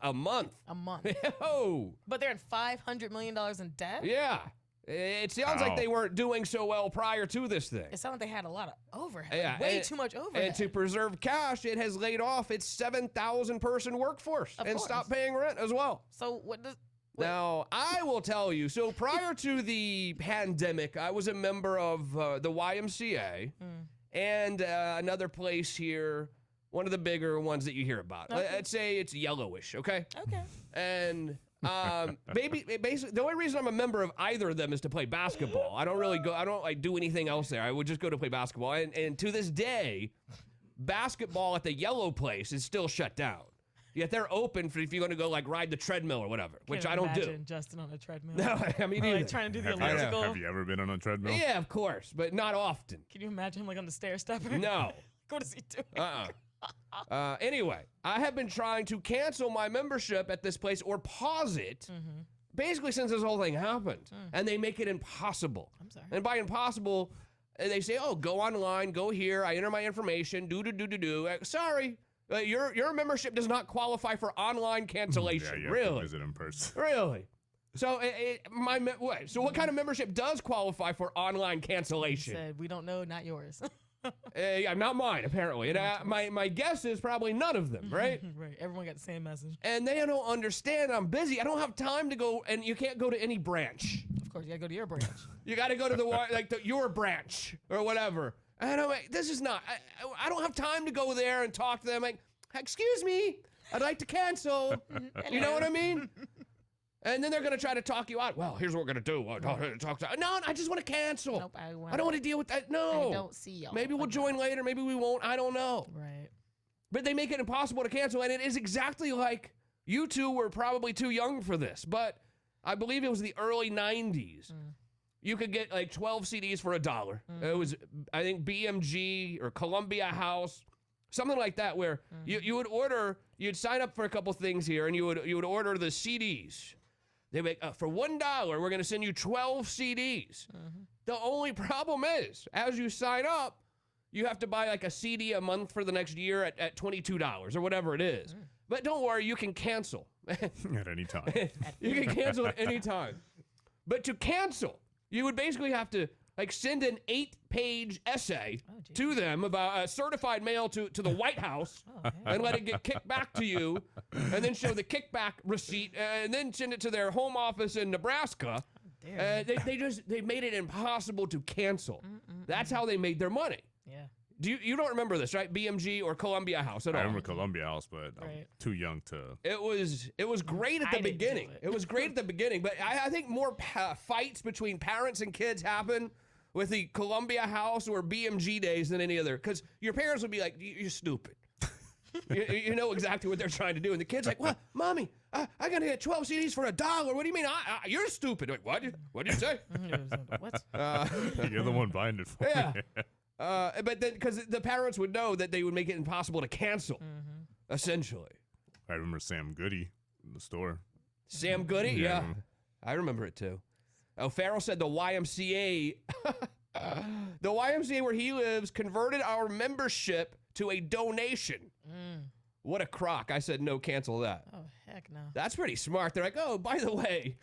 A month. A month. Oh. But they're in $500 million in debt? Yeah. It sounds like they weren't doing so well prior to this thing. It sounded like they had a lot of overhead. Yeah, Way too much overhead. And to preserve cash, it has laid off its 7,000 person workworkse and stopped paying rent as well. So what does... Now, I will tell you, so prior to the pandemic, I was a member of the YMCA and another place here, one of the bigger ones that you hear about. Okay. Let's say it's yellowish, okay? Okay. And basically, the only reason I'm a member of either of them is to play basketball. I don't really go, I don't like do anything else there. I would just go to play basketball. And to this day, basketball at the yellow place is still shut down. Yet they're open for if you're going to go like ride the treadmill or whatever, which I don't do. Imagine Justin on a treadmill. No, I mean, or, like trying to do the elliptical. Have you ever been on a treadmill? Yeah, of course, but not often. Can you imagine him like on the stair stepper? No. What is he doing? Anyway, I have been trying to cancel my membership at this place or pause it, basically since this whole thing happened, and they make it impossible. I'm sorry. And by impossible, they say, "Oh, go online, go here. I enter my information. Do. Sorry." Your membership does not qualify for online cancellation. Yeah, you have really? to visit in person. Really? So so what kind of membership does qualify for online cancellation? Said we don't know, not yours. Yeah, not mine apparently. And my guess is probably none of them, right? Right. Everyone got the same message. And they don't understand I'm busy. I don't have time to go, and you can't go to any branch. Of course, you gotta go to your branch. You got to go to your branch or whatever. And I'm like, this is not, I don't have time to go there and talk to them. Like, excuse me, I'd like to cancel. You know what I mean? And then they're going to try to talk you out. Well, here's what we're going to do. No, I just want to cancel. Nope, I don't want to deal with that. No. I don't see y'all. Maybe we'll join later. Maybe we won't. I don't know. Right. But they make it impossible to cancel. And it is exactly like you two were probably too young for this. But I believe it was the early 90s. You could get like 12 CDs for $1. It was, I think, BMG or Columbia House, something like that, where you would order, you'd sign up for a couple things here, and you would order the CDs. They make for $1, we're going to send you 12 CDs. The only problem is, as you sign up, you have to buy like a CD a month for the next year at $22 or whatever it is. But don't worry, you can cancel at any time. You can cancel at any time. But to cancel, you would basically have to like send an 8-page essay to them about certified mail to the White House and let it get kicked back to you, and then show the kickback receipt, and then send it to their home office in Nebraska. They made it impossible to cancel. That's how they made their money. Yeah. You don't remember this, right? BMG or Columbia House at all? I remember Columbia House, but I'm too young to. It was great at the beginning. It was great at the beginning, but I think more fights between parents and kids happen with the Columbia House or BMG days than any other, because your parents would be like, "You're stupid." you know exactly what they're trying to do, and the kid's like, "Well, mommy, I gotta get 12 CDs for $1. What do you mean? You're stupid." Like, what? What did you say? What? You're the one buying it for me. But then, because the parents would know that they would make it impossible to cancel, essentially. I remember Sam Goody in the store. Sam Goody? Yeah. I remember it too. Oh, Farrell said the YMCA, the YMCA where he lives converted our membership to a donation. What a crock. I said, no, cancel that. Oh, heck no. That's pretty smart. They're like, oh, by the way,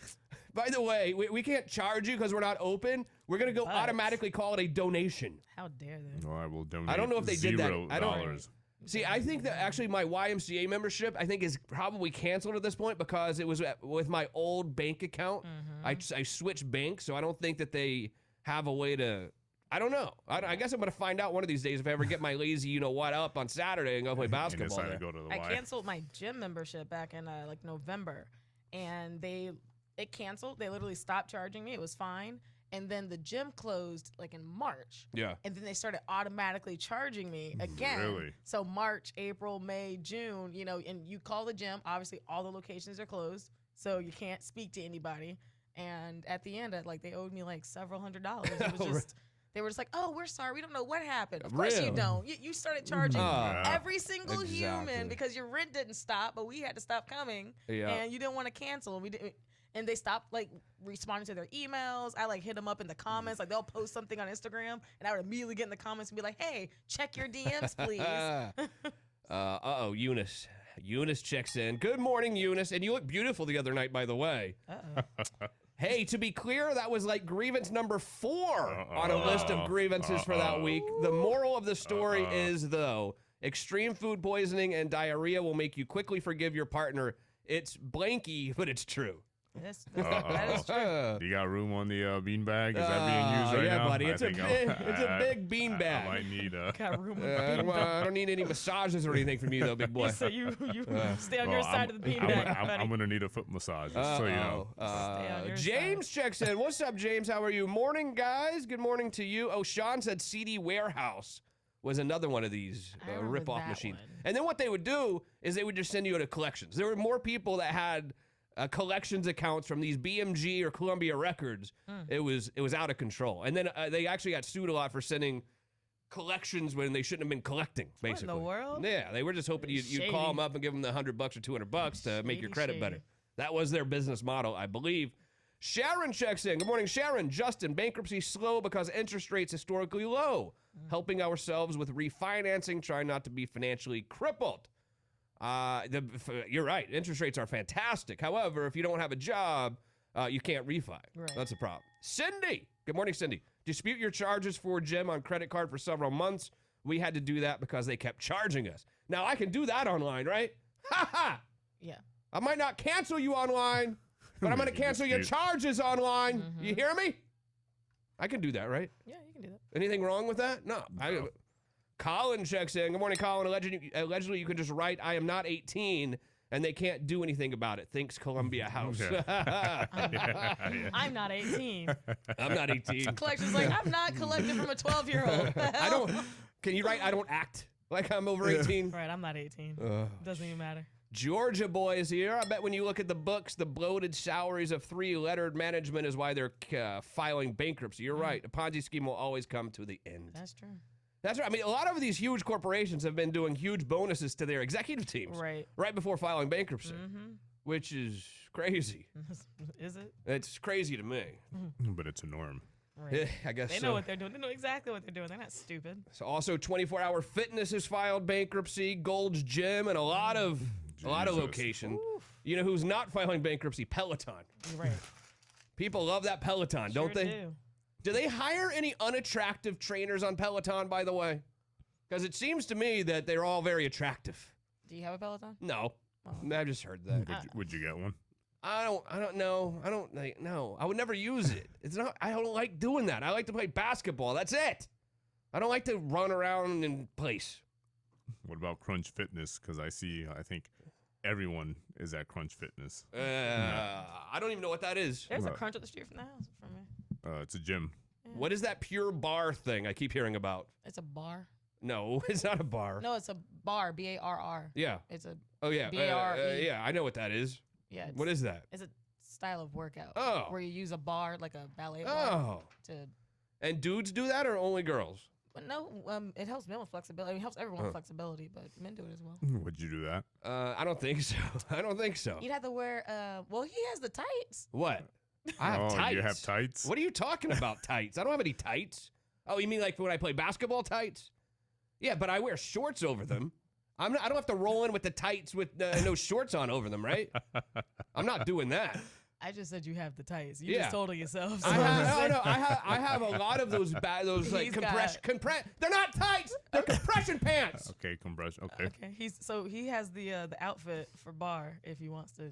we can't charge you because we're not open. We're going to go automatically call it a donation. How dare they? Well, I will donate. I don't know if they did that. I don't. $0. See, I think that actually my YMCA membership, I think, is probably canceled at this point because it was with my old bank account. I switched banks, so I don't think that they have a way to. I don't know. I guess I'm going to find out one of these days if I ever get my lazy you-know-what up on Saturday and go play basketball. I canceled my gym membership back in like November, and it canceled. They literally stopped charging me. It was fine. And then the gym closed like in March. Yeah. And then they started automatically charging me again. Really? So March, April, May, June, and you call the gym. Obviously, all the locations are closed, so you can't speak to anybody. And at the end, they owed me like several $100s. It was just... They were just like, oh, we're sorry. We don't know what happened. Of course you don't. You started charging every single human because your rent didn't stop, but we had to stop coming. Yeah. And you didn't want to cancel. And they stopped responding to their emails. I hit them up in the comments. They'll post something on Instagram, and I would immediately get in the comments and be like, hey, check your DMs, please. Eunice. Eunice checks in. Good morning, Eunice. And you look beautiful the other night, by the way. Hey, to be clear, that was like grievance number 4 on a list of grievances for that week. The moral of the story is, though, extreme food poisoning and diarrhea will make you quickly forgive your partner. It's blanky, but it's true. That is true. Do you got room on the beanbag? Is that being used right yeah, now? buddy. It's a big bean bag. I might need Got room on I don't need any massages or anything from you, though, big boy. So you stay on your side of the bean bag, buddy. I'm going to need a foot massage, just so you know. James checks in. What's up, James? How are you? Morning, guys. Good morning to you. Oh, Sean said CD Warehouse was another one of these rip-off machines. And then what they would do is they would just send you to collections. There were more people that had collections accounts from these BMG or Columbia Records. It was out of control. And then they actually got sued a lot for sending collections when they shouldn't have been collecting, basically. What in the world? Yeah, they were just hoping you'd call them up and give them the $100 or $200 to make your credit better. That was their business model, I believe. Sharon checks in. Good morning, Sharon. Justin, bankruptcy slow because interest rates historically low. Helping ourselves with refinancing, trying not to be financially crippled. You're right. Interest rates are fantastic. However, if you don't have a job, you can't refi. Right. That's a problem. Cindy. Good morning, Cindy. Dispute your charges for gym on credit card for several months. We had to do that because they kept charging us. Now, I can do that online, right? Ha ha! Yeah. I might not cancel you online, but I'm going to cancel your charges online. You hear me? I can do that, right? Yeah, you can do that. Anything wrong with that? No. Colin checks in. Good morning, Colin. Allegedly, you can just write, I am not 18, and they can't do anything about it. Thanks, Columbia House. I'm not 18. I'm not 18. Collection's like, I'm not collecting from a 12-year-old. I don't. Can you write, I don't act like I'm over 18? Right, I'm not 18. Doesn't even matter. Georgia boy is here. I bet when you look at the books, the bloated salaries of 3-lettered management is why they're filing bankruptcy. You're right. A Ponzi scheme will always come to the end. That's true. That's right. I mean, a lot of these huge corporations have been doing huge bonuses to their executive teams right before filing bankruptcy, which is crazy. Is it? It's crazy to me. But it's a norm. Right. Yeah, I guess they know what they're doing. They know exactly what they're doing. They're not stupid. So also 24-Hour Fitness has filed bankruptcy, Gold's Gym, and a lot of locations. You know who's not filing bankruptcy? Peloton. Right. People love that Peloton, don't they? Do they hire any unattractive trainers on Peloton, by the way? Because it seems to me that they're all very attractive. Do you have a Peloton? No. I've just heard that. Would you get one? I don't know. No. I would never use it. I don't like doing that. I like to play basketball. That's it. I don't like to run around in place. What about Crunch Fitness? Because I think everyone is at Crunch Fitness. I don't even know what that is. There's a Crunch up the street from the house from me. It's a gym. Yeah. What is that Pure Bar thing I keep hearing about? It's a bar. No, it's not a bar. No, it's a bar. B-A-R-R. Yeah. It's a. Oh yeah. B-A-R-E. Yeah, I know what that is. Yeah. What is that? It's a style of workout. Oh. Where you use a bar, like a ballet bar. Oh. And dudes do that or only girls? But no, it helps men with flexibility. I mean, it helps everyone with flexibility, but men do it as well. Would you do that? I don't think so. I don't think so. You'd have to wear. Well, he has the tights. What? I have tights. You have tights? What are you talking about, tights? I don't have any tights. Oh, you mean like when I play basketball tights? Yeah, but I wear shorts over them. I don't have to roll in with the tights with no shorts on over them, right? I'm not doing that. I just said you have the tights. You just told on yourself. So I have a lot of those like compression. They're not tights. They're compression pants. Okay, compression. Okay. Okay. He has the outfit for bar if he wants to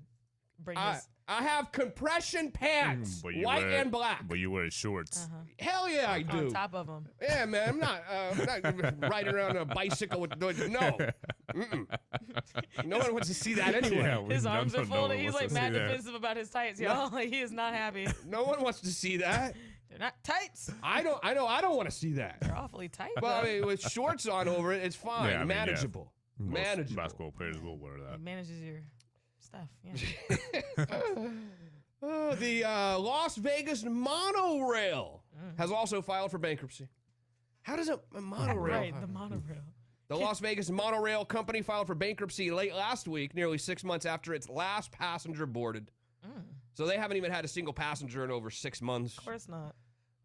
bring his. I have compression pants, white and black. But you wear shorts. Hell yeah, I do. On top of them. Yeah, man. I'm not riding around on a bicycle with no. No one wants to see that anyway. Yeah, his arms are folded. He's like mad defensive about his tights, y'all. He is not happy. No one wants to see that. They're not tights. I don't want to see that. They're awfully tight. Well, I mean, with shorts on over it, it's fine. Yeah, manageable. Most Manageable. basketball players will wear that. It manages your stuff. Yeah. The Las Vegas monorail has also filed for bankruptcy. How does a monorail? Right, the monorail. The Las Vegas monorail company filed for bankruptcy late last week, nearly 6 months after its last passenger boarded. So they haven't even had a single passenger in over 6 months. Of course not.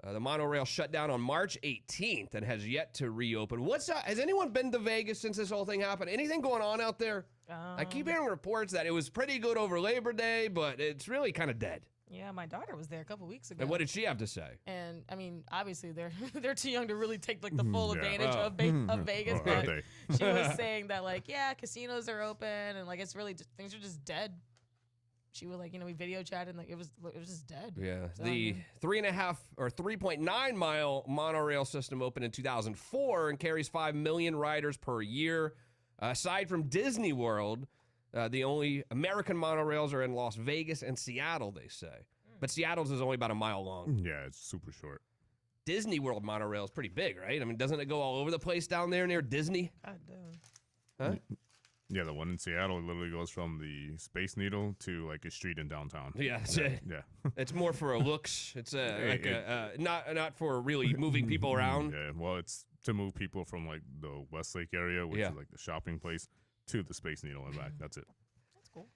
The monorail shut down on March 18th and has yet to reopen. What's up? Has anyone been to Vegas since this whole thing happened? Anything going on out there? I keep hearing reports that it was pretty good over Labor Day, but it's really kind of dead. Yeah, my daughter was there a couple weeks ago. And what did she have to say? And I mean, obviously they're too young to really take like the full Yeah. advantage Oh. of Vegas. Are But they? she was saying that like, yeah, casinos are open and like it's really things are just dead. She was like, we video chatted and like it was just dead. Yeah, So, the 3.5 or 3.9 mile monorail system opened in 2004 and carries 5 million riders per year. Aside from Disney World, the only American monorails are in Las Vegas and Seattle, they say. But Seattle's is only about a mile long. Yeah, it's super short. Disney World monorail is pretty big, right? I mean, doesn't it go all over the place down there near Disney? God damn. Huh? Yeah, the one in Seattle literally goes from the Space Needle to like a street in downtown. Yeah, Yeah. It's more for looks. It's not for really moving people around. Yeah, well, it's to move people from like the Westlake area, which Yeah. is like the shopping place, to the Space Needle and back. That's it. That's cool.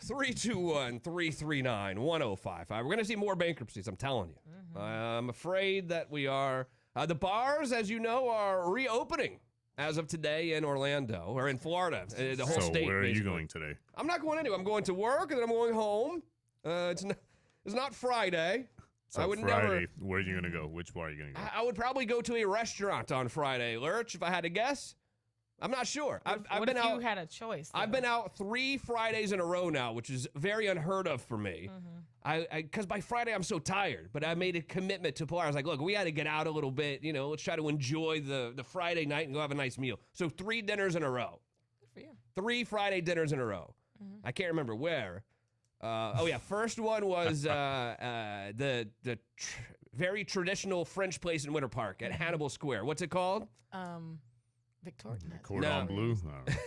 321-339-1055. We're going to see more bankruptcies, I'm telling you. Mm-hmm. I'm afraid that we are. The bars, as you know, are reopening as of today in Orlando, or in Florida, the whole So state. where are you basically. going today? I'm not going anywhere. I'm going to work, and then I'm going home. It's not Friday. So I would Friday, never. where are you gonna go? Which bar are you gonna go? I would probably go to a restaurant on Friday, Lurch, if I had to guess. I'm not sure. I've What been if out. you had a choice? I've been out 3 Fridays in a row now, which is very unheard of for me. Because by Friday I'm so tired, but I made a commitment to Pilar. I was like, look, we had to get out a little bit. Let's try to enjoy the Friday night and go have a nice meal. So 3 dinners in a row. Good for you. 3 Friday dinners in a row. I can't remember where. First one was the very traditional French place in Winter Park at Hannibal Square. What's it called? Victoria. Cordon Bleu.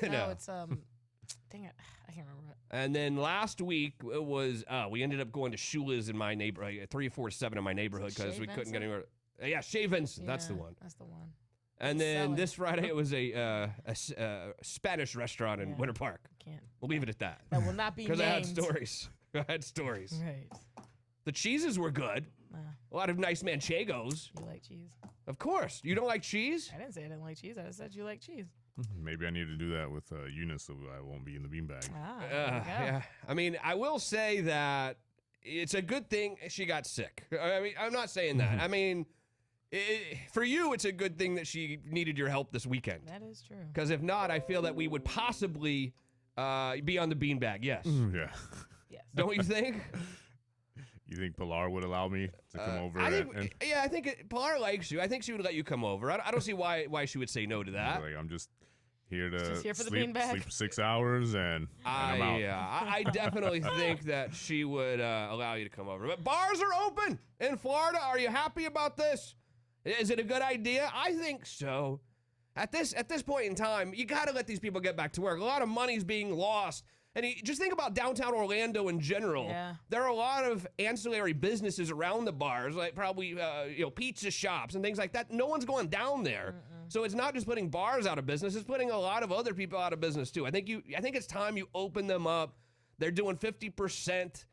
No, it's dang it, I can't remember it. And then last week it was we ended up going to Shula's in my neighborhood, 347 in my neighborhood because we couldn't get anywhere. Yeah, Shea Vincent, that's the one. That's the one. And then this Friday it was a Spanish restaurant in Winter Park. Can't. We'll leave it at that. That will not be Because I had named. stories. I had stories. Right. The cheeses were good. A lot of nice manchegos. You like cheese? Of course. You don't like cheese? I didn't say I didn't like cheese. I just said you like cheese. Maybe I need to do that with Eunice so I won't be in the beanbag. Yeah. I mean, I will say that it's a good thing she got sick. I mean, I'm not saying that. I mean, for you, it's a good thing that she needed your help this weekend. That is true. Because if not, I feel that we would possibly be on the beanbag. Yes. Yeah. Yes. Don't you think? You think Pilar would allow me to come over? I think Pilar likes you. I think she would let you come over. I don't see why she would say no to that. Like, I'm just here to Just here for the sleep beanbag. 6 hours and I'm out. I definitely think that she would allow you to come over. But bars are open in Florida. Are you happy about this? Is it a good idea? I think so. At this point in time, you got to let these people get back to work. A lot of money's being lost. And just think about downtown Orlando in general. Yeah. There are a lot of ancillary businesses around the bars, like probably pizza shops and things like that. No one's going down there. So it's not just putting bars out of business, it's putting a lot of other people out of business too. I think it's time you open them up. They're doing 50%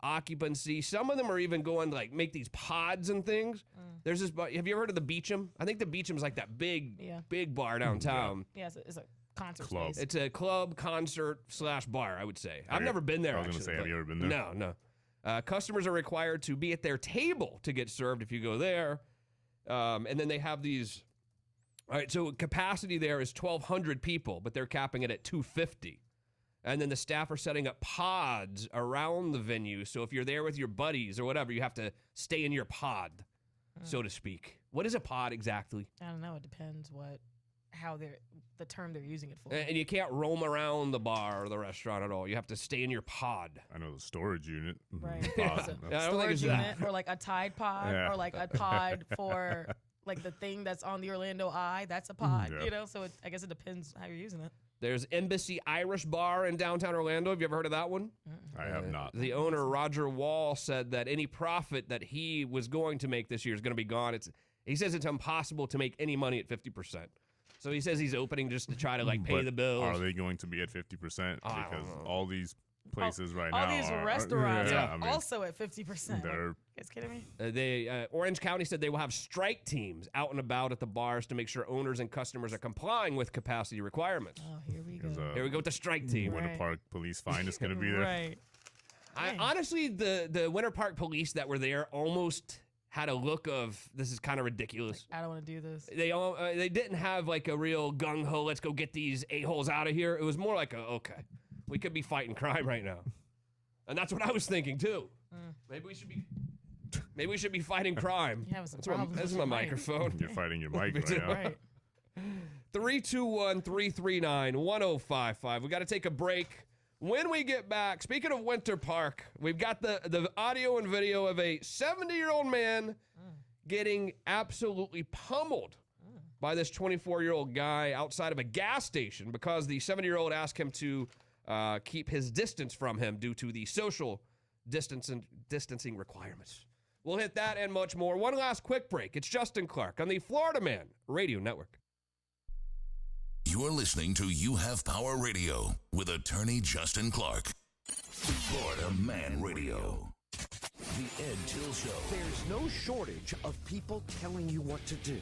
occupancy. Some of them are even going to like make these pods and things. There's this bar. Have you ever heard of the Beecham? I think the Beecham's like that big bar downtown. Yeah, it's a concert Club. space. It's a club, concert / bar, I would say. I've never been there. I was going to say, have you ever been there? No. Customers are required to be at their table to get served if you go there. And then they have these. All right, so capacity there is 1,200 people, but they're capping it at 250. And then the staff are setting up pods around the venue. So if you're there with your buddies or whatever, you have to stay in your pod, so to speak. What is a pod exactly? I don't know. It depends how the term they're using it for. And you can't roam around the bar or the restaurant at all. You have to stay in your pod. I know the storage unit. Right. Pod. I don't think it's unit, that. or like a Tide Pod, Yeah. or like a pod for like the thing that's on the Orlando Eye. That's a pod, So I guess it depends how you're using it. There's Embassy Irish Bar in downtown Orlando. Have you ever heard of that one? I have not. The owner, Roger Wall, said that any profit that he was going to make this year is going to be gone. He says it's impossible to make any money at 50%. So he says he's opening just to try to pay But the bills. Are they going to be at 50%? I don't Because know. all these places right All now these are restaurants yeah, are I mean, also at 50%. they're- You guys kidding me? Orange County said they will have strike teams out and about at the bars to make sure owners and customers are complying with capacity requirements. Oh, here we go. Here we go with the strike team. Winter Park Police Fine is going to be there. Right. Honestly, the Winter Park police that were there almost had a look of, this is kind of ridiculous. I don't want to do this. They didn't have like a real gung-ho, let's go get these a-holes out of here. It was more like okay, we could be fighting crime right now. And that's what I was thinking too. Maybe we should be fighting crime. You having some problems That's with my your mic. microphone. You're fighting your mic right now. Right. 321-339-1055. We got to take a break. When we get back, speaking of Winter Park, we've got the audio and video of a 70-year-old man getting absolutely pummeled by this 24-year-old guy outside of a gas station because the 70-year-old asked him to keep his distance from him due to the social distancing requirements. We'll hit that and much more. One last quick break. It's Justin Clark on the Florida Man Radio Network. You're listening to You Have Power Radio with attorney Justin Clark. Florida Man Radio. The Ed Till Show. There's no shortage of people telling you what to do,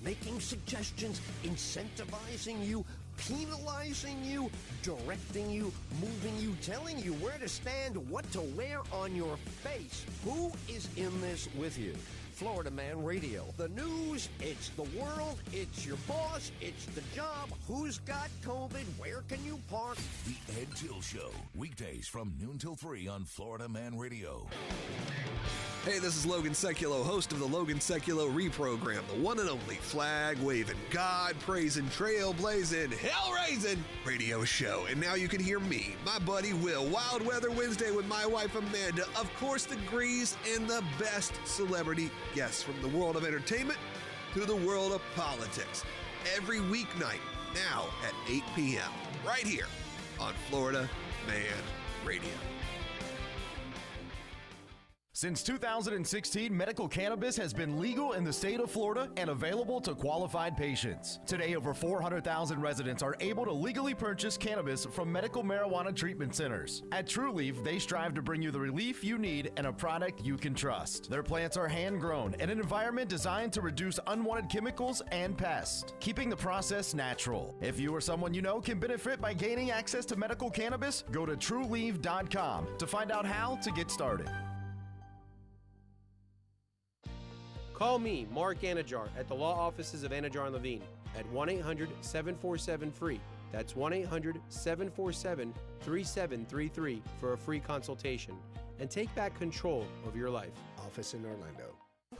making suggestions, incentivizing you, penalizing you, directing you, moving you, telling you where to stand, what to wear on your face. Who is in this with you? Florida Man Radio. The news, it's the world, it's your boss, it's the job. Who's got COVID? Where can you park? The Ed Till Show. Weekdays from noon till 3 on Florida Man Radio. Hey, this is Logan Seculo, host of the Logan Seculo Reprogram, the one and only flag-waving, God-praising, trailblazing, hell-raising radio show. And now you can hear me, my buddy Will, Wild Weather Wednesday with my wife Amanda, of course the Grease, and the best celebrity guests from the world of entertainment to the world of politics. Every weeknight, now at 8 p.m., right here on Florida Man Radio. Since 2016, medical cannabis has been legal in the state of Florida and available to qualified patients. Today, over 400,000 residents are able to legally purchase cannabis from medical marijuana treatment centers. At True Leaf, they strive to bring you the relief you need and a product you can trust. Their plants are hand-grown in an environment designed to reduce unwanted chemicals and pests, keeping the process natural. If you or someone you know can benefit by gaining access to medical cannabis, go to trueleaf.com to find out how to get started. Call me, Mark Anajar, at the law offices of Anajar and Levine at 1-800-747-FREE. That's 1-800-747-3733 for a free consultation and take back control of your life. Office in Orlando.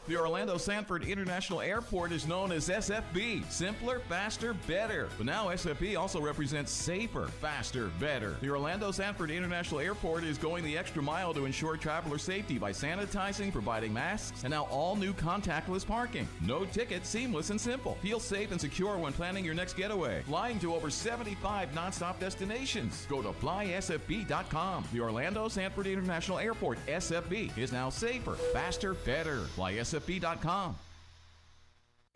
The Orlando Sanford International Airport is known as SFB, simpler, faster, better. But now SFB also represents safer, faster, better. The Orlando Sanford International Airport is going the extra mile to ensure traveler safety by sanitizing, providing masks, and now all new contactless parking. No ticket, seamless and simple. Feel safe and secure when planning your next getaway. Flying to over 75 nonstop destinations. Go to flysfb.com. The Orlando Sanford International Airport, SFB, is now safer, faster, better. Fly SFB.com.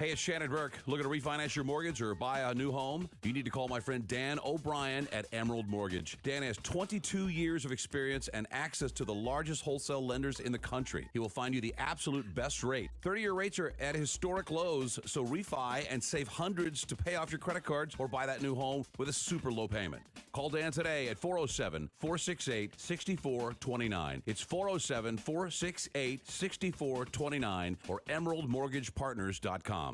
Hey, it's Shannon Burke. Looking to refinance your mortgage or buy a new home? You need to call my friend Dan O'Brien at Emerald Mortgage. Dan has 22 years of experience and access to the largest wholesale lenders in the country. He will find you the absolute best rate. 30-year rates are at historic lows, so refi and save hundreds to pay off your credit cards or buy that new home with a super low payment. Call Dan today at 407-468-6429. It's 407-468-6429 or emeraldmortgagepartners.com.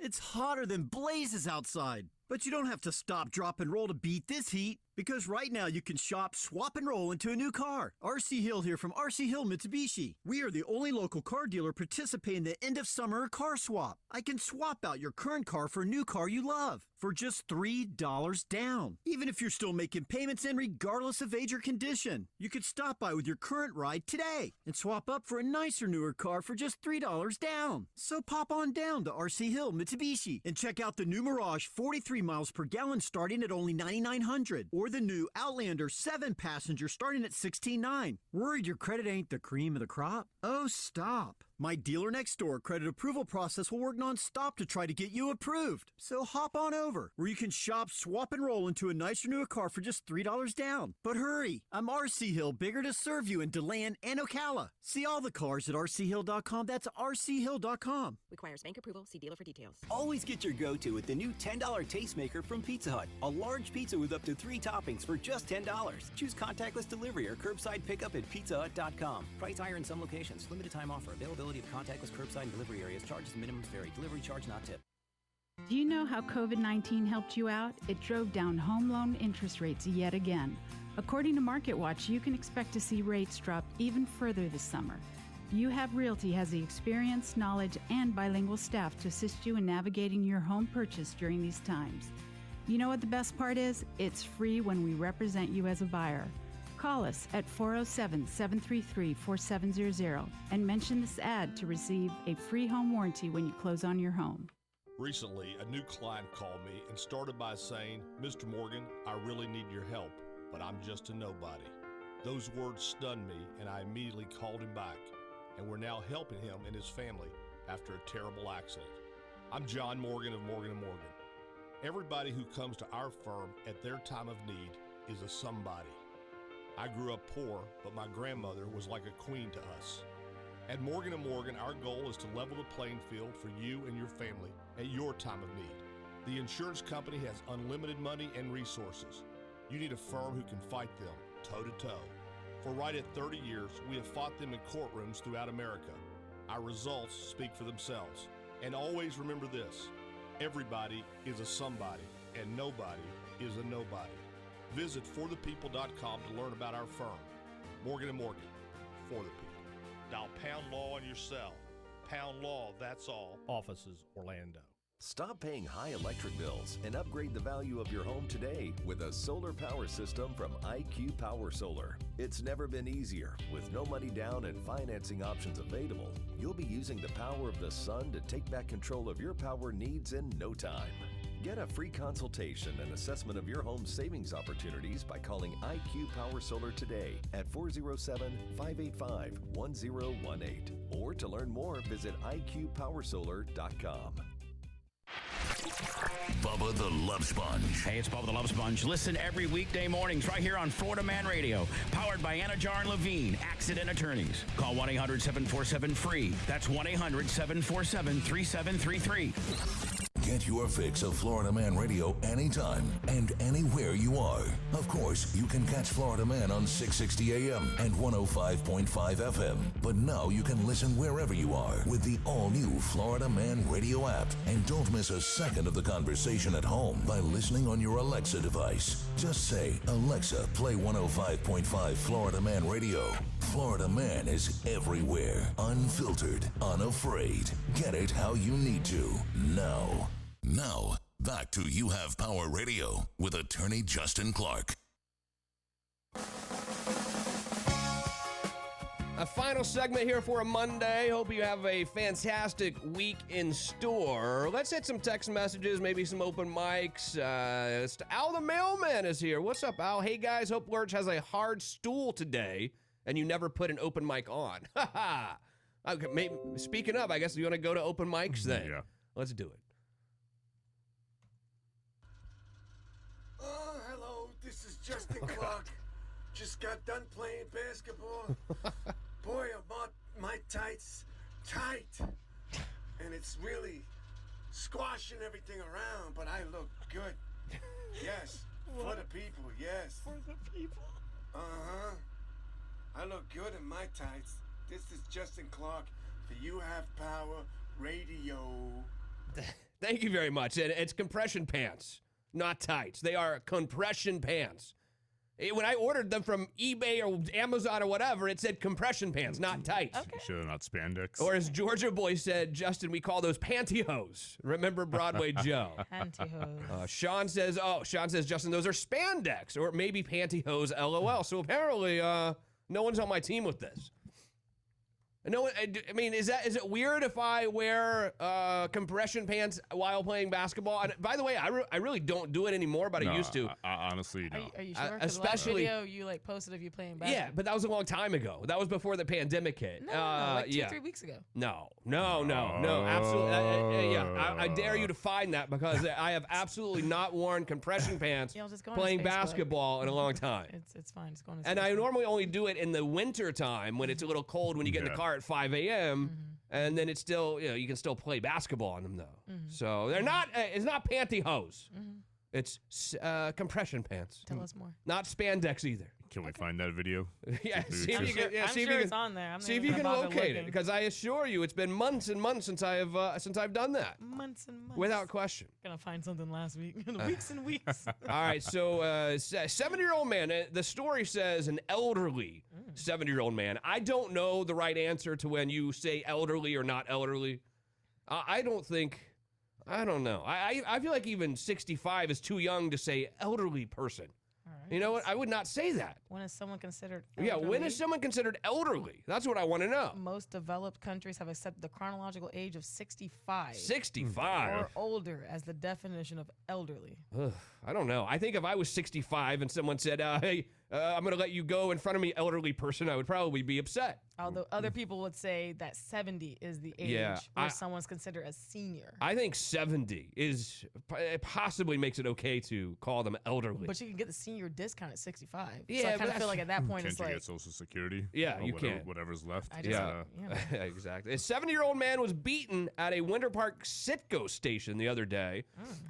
It's hotter than blazes outside, but you don't have to stop, drop, and roll to beat this heat. Because right now you can shop, swap, and roll into a new car. RC Hill here from RC Hill Mitsubishi. We are the only local car dealer participating in the end of summer car swap. I can swap out your current car for a new car you love for just $3 down. Even if you're still making payments and regardless of age or condition, you could stop by with your current ride today and swap up for a nicer, newer car for just $3 down. So pop on down to RC Hill Mitsubishi and check out the new Mirage 43 miles per gallon starting at only $9,900. Or the new Outlander 7-passenger starting at $16,900. Worried your credit ain't the cream of the crop? Oh, stop. My dealer next door credit approval process will work nonstop to try to get you approved. So hop on over, where you can shop, swap, and roll into a nicer newer car for just $3 down. But hurry, I'm RC Hill, bigger to serve you in DeLand and Ocala. See all the cars at rchill.com. That's rchill.com. Requires bank approval. See dealer for details. Always get your go-to with the new $10 Tastemaker from Pizza Hut. A large pizza with up to 3 toppings for just $10. Choose contactless delivery or curbside pickup at pizzahut.com. Price higher in some locations. Limited time offer. Availability of contactless curbside and delivery areas. Charges and minimums vary. Delivery charge not tip. Do you know how COVID-19 helped you out? It drove down home loan interest rates yet again. According to MarketWatch, you can expect to see rates drop even further this summer. You Have Realty has the experience, knowledge, and bilingual staff to assist you in navigating your home purchase during these times. You know what the best part is? It's free when we represent you as a buyer. Call us at 407-733-4700 and mention this ad to receive a free home warranty when you close on your home. Recently, a new client called me and started by saying, "Mr. Morgan, I really need your help, but I'm just a nobody." Those words stunned me, and I immediately called him back, and we're now helping him and his family after a terrible accident. I'm John Morgan of Morgan & Morgan. Everybody who comes to our firm at their time of need is a somebody. I grew up poor, but my grandmother was like a queen to us. At Morgan & Morgan, our goal is to level the playing field for you and your family at your time of need. The insurance company has unlimited money and resources. You need a firm who can fight them toe-to-toe. For right at 30 years, we have fought them in courtrooms throughout America. Our results speak for themselves. And always remember this: everybody is a somebody, and nobody is a nobody. Visit forthepeople.com to learn about our firm. Morgan & Morgan, for the people. Dial pound law on your cell. Pound law, that's all. Offices, Orlando. Stop paying high electric bills and upgrade the value of your home today with a solar power system from IQ Power Solar. It's never been easier. With no money down and financing options available, you'll be using the power of the sun to take back control of your power needs in no time. Get a free consultation and assessment of your home savings opportunities by calling IQ Power Solar today at 407-585-1018. Or to learn more, visit iqpowersolar.com. Bubba the Love Sponge. Hey, it's Bubba the Love Sponge. Listen every weekday mornings right here on Florida Man Radio. Powered by Anajar and Levine, Accident Attorneys. Call 1-800-747-FREE. That's 1-800-747-3733. Get your fix of Florida Man Radio anytime and anywhere you are. Of course, you can catch Florida Man on 660 AM and 105.5 FM. But now you can listen wherever you are with the all-new Florida Man Radio app. And don't miss a second of the conversation at home by listening on your Alexa device. Just say, "Alexa, play 105.5 Florida Man Radio." Florida Man is everywhere, unfiltered, unafraid. Get it how you need to. Now, back to You Have Power Radio with attorney Justin Clark. A final segment here for a Monday. Hope you have a fantastic week in store. Let's hit some text messages, maybe some open mics. Al the mailman is here. What's up, Al? Hey, guys, hope Lurch has a hard stool today and you never put an open mic on. Okay, speaking of, I guess you want to go to open mics then? Yeah. Let's do it. Oh, hello, this is Justin Clark. Just got done playing basketball. Boy, are my tights tight. And it's really squashing everything around, but I look good. Yes, for the people, yes. For the people? Uh-huh. I look good in my tights. This is Justin Clark for You Have Power Radio. Thank you very much. It's compression pants, not tights. They are compression pants. When I ordered them from eBay or Amazon or whatever, it said compression pants, not tights. Okay. Sure they're not spandex. Or as Georgia Boy said, Justin, we call those pantyhose. Remember Broadway Joe? Pantyhose. Sean says, Justin, those are spandex or maybe pantyhose, LOL. So apparently, no one's on my team with this. No, I mean, is it weird if I wear compression pants while playing basketball? And by the way, I really don't do it anymore, but I used to. I honestly don't. Are you sure? Especially the last video you like posted of you playing basketball. yeah, but that was a long time ago. That was before the pandemic hit. No, like 2-3 weeks ago. No, absolutely. I dare you to find that because I have absolutely not worn compression pants Yeah, I'll just go on playing his Facebook. basketball in a long time. It's fine. It's going. And I normally only do it in the winter time when it's a little cold when you get in the car at 5 a.m. And then it's still, you can still play basketball on them though. So they're not. It's not pantyhose. It's compression pants. Tell us more. Not spandex either. Can we find that video? Yeah, see if you can. Yeah, I'm see if sure you it's can, on there. I'm see not if you even can gonna bother locate it looking. because I assure you, it's been months and months since I've done that. Months and months. Without question. Gonna find something last week. Weeks and weeks. All right, so 70-year-old man. The story says an elderly 70-year-old man. I don't know the right answer to when you say elderly or not elderly. I don't know. I feel like even 65 is too young to say elderly person. You know what? I would not say that. When is someone considered elderly? Yeah, when is someone considered elderly? That's what I want to know. Most developed countries have accepted the chronological age of 65. 65? Or older as the definition of elderly. Ugh, I don't know. I think if I was 65 and someone said, hey, I'm going to let you go in front of me, elderly person, I would probably be upset. Although other people would say that 70 is the age Yeah, where someone's considered a senior. I think 70 is it possibly makes it okay to call them elderly. But you can get the senior discount at 65. Yeah, so I but kind of feel like at that point Can't it's you like get Social Security? Yeah, Or you whatever- can. Whatever's left. I just- Yeah, exactly. A 70-year-old man was beaten at a Winter Park Citgo station the other day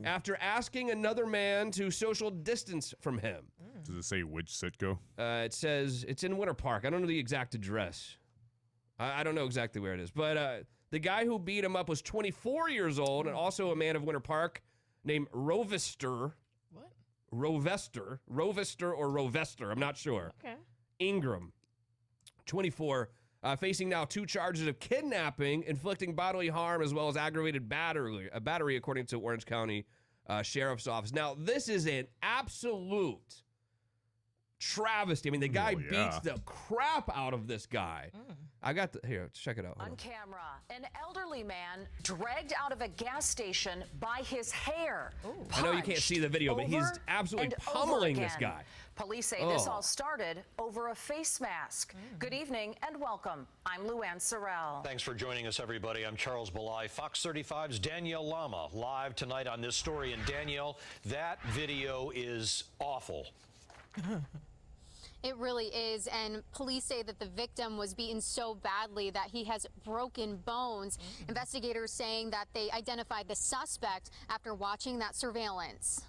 after asking another man to social distance from him. Does it say which Citgo? It says it's in Winter Park. I don't know the exact address. I don't know exactly where it is. But the guy who beat him up was 24 years old and also a man of Winter Park named Rovester. What? Rovester or Rovester. I'm not sure. Okay. Ingram, 24, facing now 2 charges of kidnapping, inflicting bodily harm, as well as aggravated battery, according to Orange County Sheriff's Office. Now, this is an absolute travesty. I mean, the guy beats the crap out of this guy. I got here. Check it out. Hold On on. camera, an elderly man dragged out of a gas station by his hair. I know you can't see the video, but he's over absolutely and over pummeling this again. guy. Police say this Oh. all started over a face mask. Good evening and welcome. I'm Luann Sorrell. Thanks for joining us, everybody. I'm Charles Belay. Fox 35's Danielle Lama live tonight on this story. And Danielle, that video is awful. It really is, and police say that the victim was beaten so badly that he has broken bones. Investigators saying that they identified the suspect after watching that surveillance.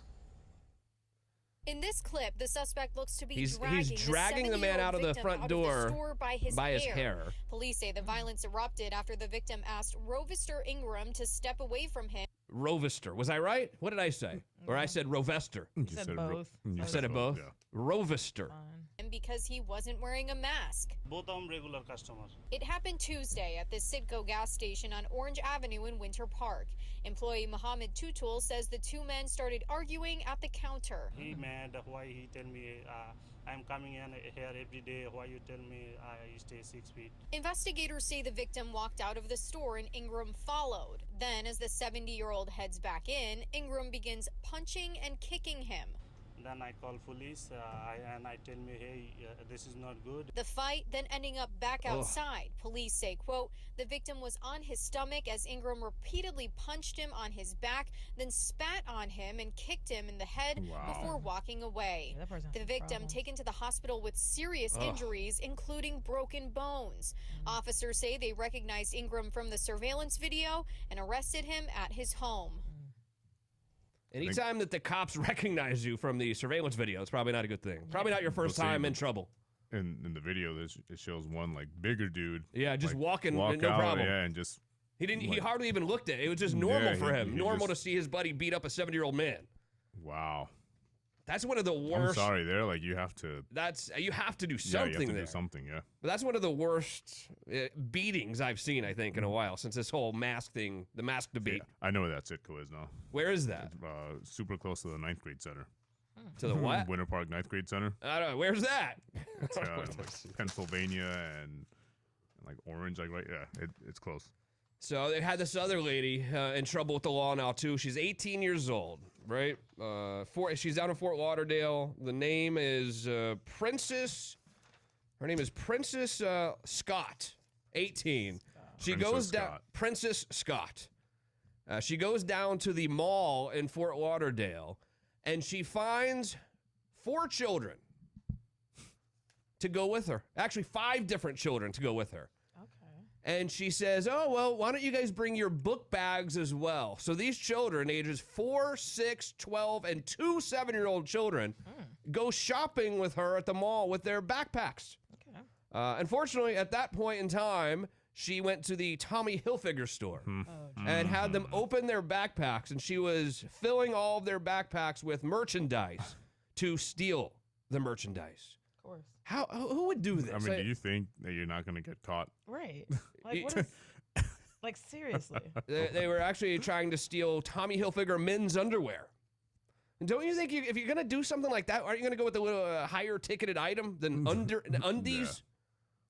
In this clip, the suspect looks to be He's dragging the man out of the front door by his hair. Police say the violence erupted after the victim asked Rovester Ingram to step away from him. Rovester. Was I right? What did I say? Or I said Rovester. You said both. I said it both. Yeah. Rovester. Because he wasn't wearing a mask. Both of them regular customers. It happened Tuesday at the Citgo gas station on Orange Avenue in Winter Park. Employee Mohammed Tutul says the two men started arguing at the counter. He mad why he tell me I'm coming in here every day. Why you tell me I stay 6 feet? Investigators say the victim walked out of the store and Ingram followed. Then, as the 70-year-old heads back in, Ingram begins punching and kicking him. Then I call police and I tell me, hey, this is not good. The fight then ending up back outside. Police say, quote, the victim was on his stomach as Ingram repeatedly punched him on his back, then spat on him and kicked him in the head before walking away. The victim taken to the hospital with serious injuries, including broken bones. Officers say they recognized Ingram from the surveillance video and arrested him at his home. Anytime that the cops recognize you from the surveillance video, it's probably not a good thing. Probably not your first time in trouble. In the video, it shows one like bigger dude. Yeah, just like, walking, walk no out, problem. Yeah, and just He didn't. He like- hardly even looked at it. It was just normal Yeah, for him. he Normal just- to see his buddy beat up a 70-year-old man. wow. That's one of the I'm worst. sorry, there. Like you have to. You have to do Yeah, something you have to there. do something. Yeah. But that's one of the worst beatings I've seen, I think, in a while since this whole mask thing, the mask debate. I know where that Citgo is now. Where is that? It's, super close to the 9th grade center. To the what? Winter Park 9th grade center. I don't know. Where's that? It's, like Pennsylvania and like orange, like right. Yeah, it's close. So they had this other lady in trouble with the law now too. She's 18 years old, right? She's down in Fort Lauderdale. The name is Princess. Her name is Princess Scott, 18. She goes down. Princess Scott. She goes down to the mall in Fort Lauderdale, and she finds 4 children to go with her. Actually, 5 different children to go with her. And she says, oh, well, why don't you guys bring your book bags as well? So these children, ages 4, 6, 12, and 2 7-year-old children, go shopping with her at the mall with their backpacks. Okay. Unfortunately, at that point in time, she went to the Tommy Hilfiger store and had them open their backpacks, and she was filling all of their backpacks with merchandise to steal the merchandise. Of course. Who would do this? I mean, do you think that you're not going to get caught? Right. Like, what is... Like, seriously. They were actually trying to steal Tommy Hilfiger men's underwear. And don't you think if you're going to do something like that, aren't you going to go with a little higher ticketed item than undies?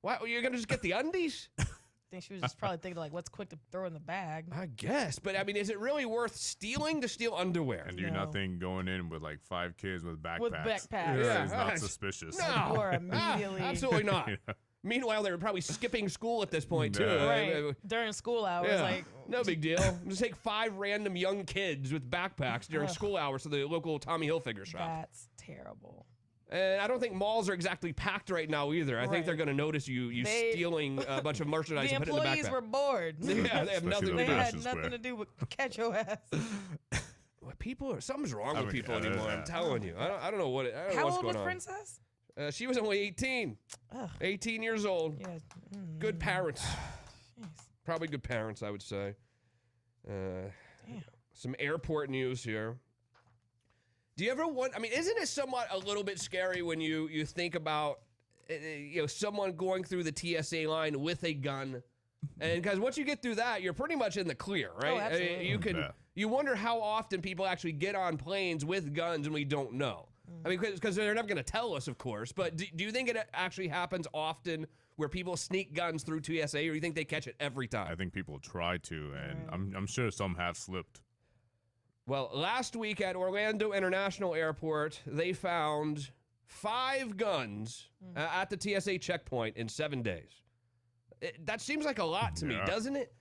Yeah. Why? You're going to just get the undies? I think she was just probably thinking, like, what's quick to throw in the bag? I guess. But, I mean, is it really worth stealing to steal underwear? And do nothing going in with, like, 5 kids with backpacks. With backpacks. Yeah. It's not suspicious. No. Or immediately. Absolutely not. Yeah. Meanwhile, they were probably skipping school at this point, too. Right. During school hours. Yeah. Like, no big deal. Just take 5 random young kids with backpacks during school hours to the local Tommy Hilfiger shop. That's terrible. And I don't think malls are exactly packed right now either. I think they're going to notice you stealing a bunch of merchandise and put it in the backpack. The employees were bored. Yeah, they have nothing. They had nothing to do but catch your ass. Something's wrong with people anymore. I'm telling you. I don't know what. How what's old going was on. Princess? She was only 18. Ugh. 18 years old. Yeah. Good parents. Jeez. Probably good parents, I would say. Damn. Some airport news here. Do you ever want? I mean, isn't it somewhat a little bit scary when you think about someone going through the TSA line with a gun? And because once you get through that, you're pretty much in the clear, right? Oh, absolutely. You wonder how often people actually get on planes with guns and we don't know. I mean, because they're never going to tell us, of course. But do you think it actually happens often where people sneak guns through TSA, or do you think they catch it every time? I think people try to, and I'm sure some have slipped. Well, last week at Orlando International Airport, they found 5 guns at the TSA checkpoint in 7 days. That seems like a lot to me, doesn't it?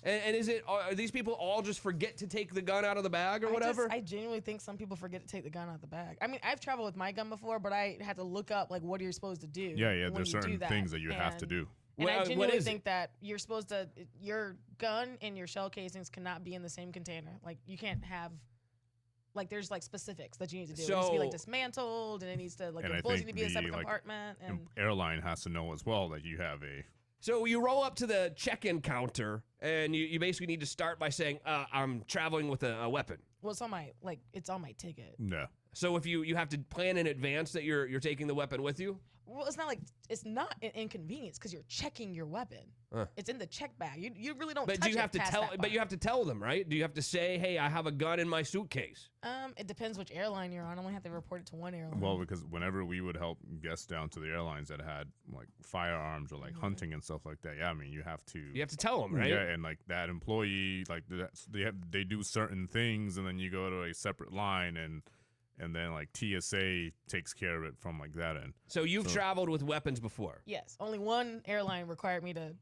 And are these people all just forget to take the gun out of the bag or whatever? I genuinely think some people forget to take the gun out of the bag. I mean, I've traveled with my gun before, but I had to look up, like, what are you supposed to do? Yeah, there's certain things that you have to do. And I genuinely think that you're supposed to, your gun and your shell casings cannot be in the same container. Like, you can't have, like, there's, like, specifics that you need to do. It needs to be, like, dismantled, and it needs to, like, the bullets need to be in a separate compartment. And airline has to know as well that you have a... So you roll up to the check-in counter, and you basically need to start by saying, I'm traveling with a weapon. Well, it's on my ticket. Yeah. So if you have to plan in advance that you're taking the weapon with you? Well, it's not an inconvenience because you're checking your weapon. It's in the check bag. You really don't. But touch you have to tell. But you have to tell them, right? Do you have to say, "Hey, I have a gun in my suitcase"? It depends which airline you're on. I only have to report it to one airline. Well, because whenever we would help guests down to the airlines that had like firearms or like hunting and stuff like that, I mean, you have to tell them, right? Yeah, and like that employee, like they do certain things, and then you go to a separate line and then like TSA takes care of it from like that end. So you've traveled with weapons before? Yes. Only one airline required me to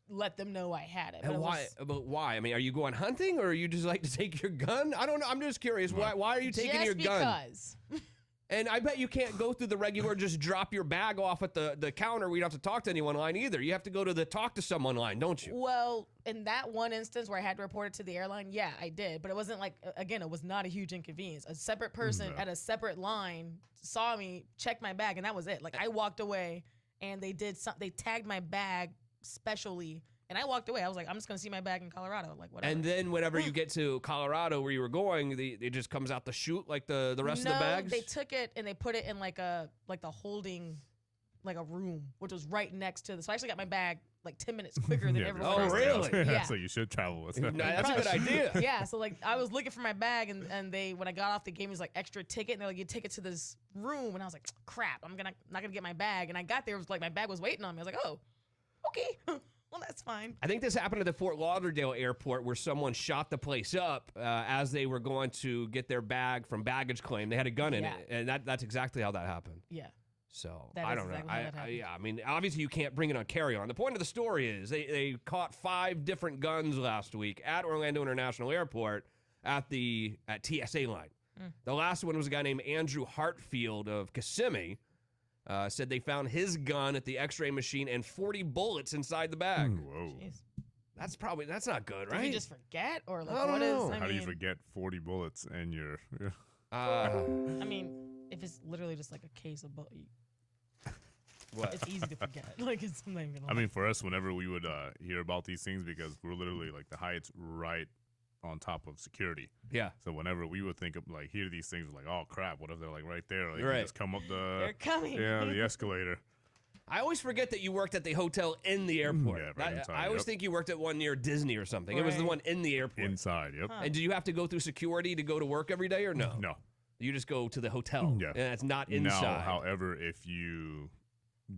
let them know I had it. And why? But why? I mean, are you going hunting, or you just like to take your gun? I don't know. I'm just curious. Why are you taking your gun? Just because. And I bet you can't go through the regular just drop your bag off at the counter where you don't have to talk to anyone line either. You have to go to the talk to someone line, don't you? Well, in that one instance where I had to report it to the airline, yeah, I did. But it wasn't like, again, it was not a huge inconvenience. A separate person at a separate line saw me, checked my bag, and that was it. Like, I walked away, and they tagged my bag specially. And I walked away. I was like, I'm just going to see my bag in Colorado. Like, whatever. And then whenever you get to Colorado where you were going, it just comes out the chute like the rest of the bags? No, they took it and they put it in like the holding, like a room, which was right next to the. So I actually got my bag like 10 minutes quicker than everyone else. Oh, really? Yeah. So you should travel with it. No, that's a good idea. Yeah. So like I was looking for my bag and they, when I got off, they gave me this like extra ticket and they're like, you take it to this room. And I was like, crap, not going to get my bag. And I got there, it was like my bag was waiting on me. I was like, oh. Okay. Well, that's fine. I think this happened at the Fort Lauderdale airport where someone shot the place up as they were going to get their bag from baggage claim. They had a gun in it, and that's exactly how that happened. Yeah. So, That I is don't know. exactly how that happened. I mean, obviously you can't bring it on carry-on. The point of the story is they caught 5 different guns last week at Orlando International Airport at TSA line. The last one was a guy named Andrew Hartfield of Kissimmee. Said they found his gun at the x-ray machine and 40 bullets inside the bag. Whoa. Jeez. That's not good, right? Did you just forget? Or like, I don't what know. is, How do you forget 40 bullets and you're... I mean, if it's literally just like a case of bullets. What? It's easy to forget. Like, it's not even gonna I mean, for us, whenever we would hear about these things, because we're literally like the Hyatt's right on top of security. Yeah. So whenever we would think of like hear these things, we're like, oh crap, what if they're like right there? Like Right. they just come up the They're coming. Yeah, the escalator. I always forget that you worked at the hotel in the airport. Yeah, right inside, I always yep. think you worked at one near Disney or something. It was the Right. one in the airport. Inside, yep. And do you have to go through security to go to work every day or no? No. You just go to the hotel. Yeah. And it's not inside. Now, however, if you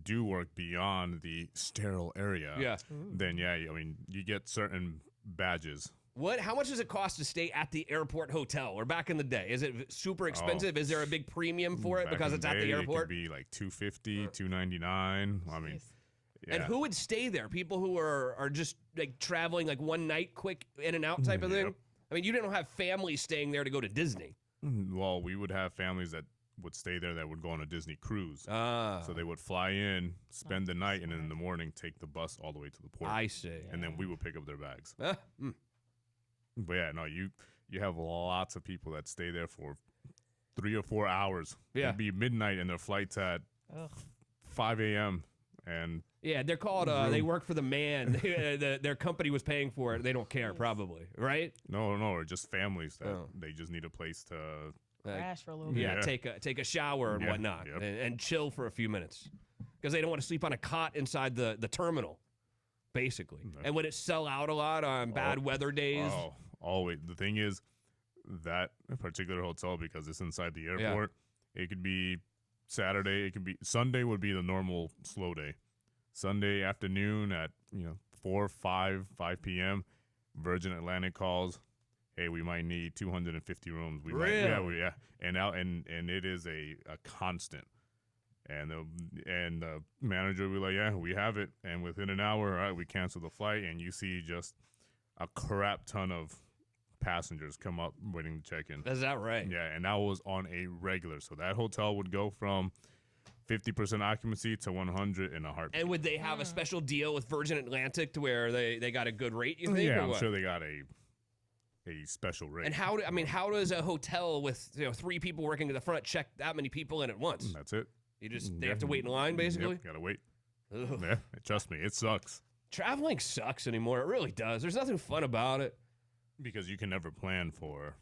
do work beyond the sterile area, Yeah. then yeah, I mean, you get certain badges. How much does it cost to stay at the airport hotel or back in the day? Is it super expensive? Is there a big premium for it Back because in it's at the day, airport? It could be like $250, $299. I mean, yeah. And who would stay there? People who are just like traveling like one night, quick in and out type of thing? Yep. I mean, you didn't have families staying there to go to Disney. Well, we would have families that would stay there that would go on a Disney cruise. Ah. So they would fly in, spend the night, and then in the morning take the bus all the way to the port. I see. And then we would pick up their bags. Ah, But yeah, no, you have lots of people that stay there for 3 or 4 hours. Yeah. It'd be midnight and their flight's at 5 a.m. And yeah, they're called, they work for the man. Their company was paying for it. They don't care, probably, right? no, or just families that they just need a place to crash for a little bit. Yeah, take a shower and Yeah, whatnot yep. and chill for a few minutes because they don't want to sleep on a cot inside the terminal, basically. And would it sell out a lot on bad weather days? Oh, always. The thing is, that particular hotel, because it's inside the airport, it could be Saturday, it could be Sunday would be the normal slow day. Sunday afternoon at 4, 5 p.m. Virgin Atlantic calls, hey, we might need 250 rooms. We Really? might, and it is a constant. And the manager will be like, yeah, we have it. And within an hour, all right, we cancel the flight, and you see just a crap ton of passengers come up waiting to check in. Is that right? Yeah, and that was on a regular. So that hotel would go from 50% occupancy to 100 in a heartbeat. And would they have a special deal with Virgin Atlantic to where they got a good rate, you think? Yeah, or I'm what? sure they got a special rate. And how does a hotel with 3 people working at the front check that many people in at once? That's it. They have to wait in line, basically? Yep, gotta wait. Ugh. Yeah, trust me, it sucks. Traveling sucks anymore. It really does. There's nothing fun about it. Because you can never plan for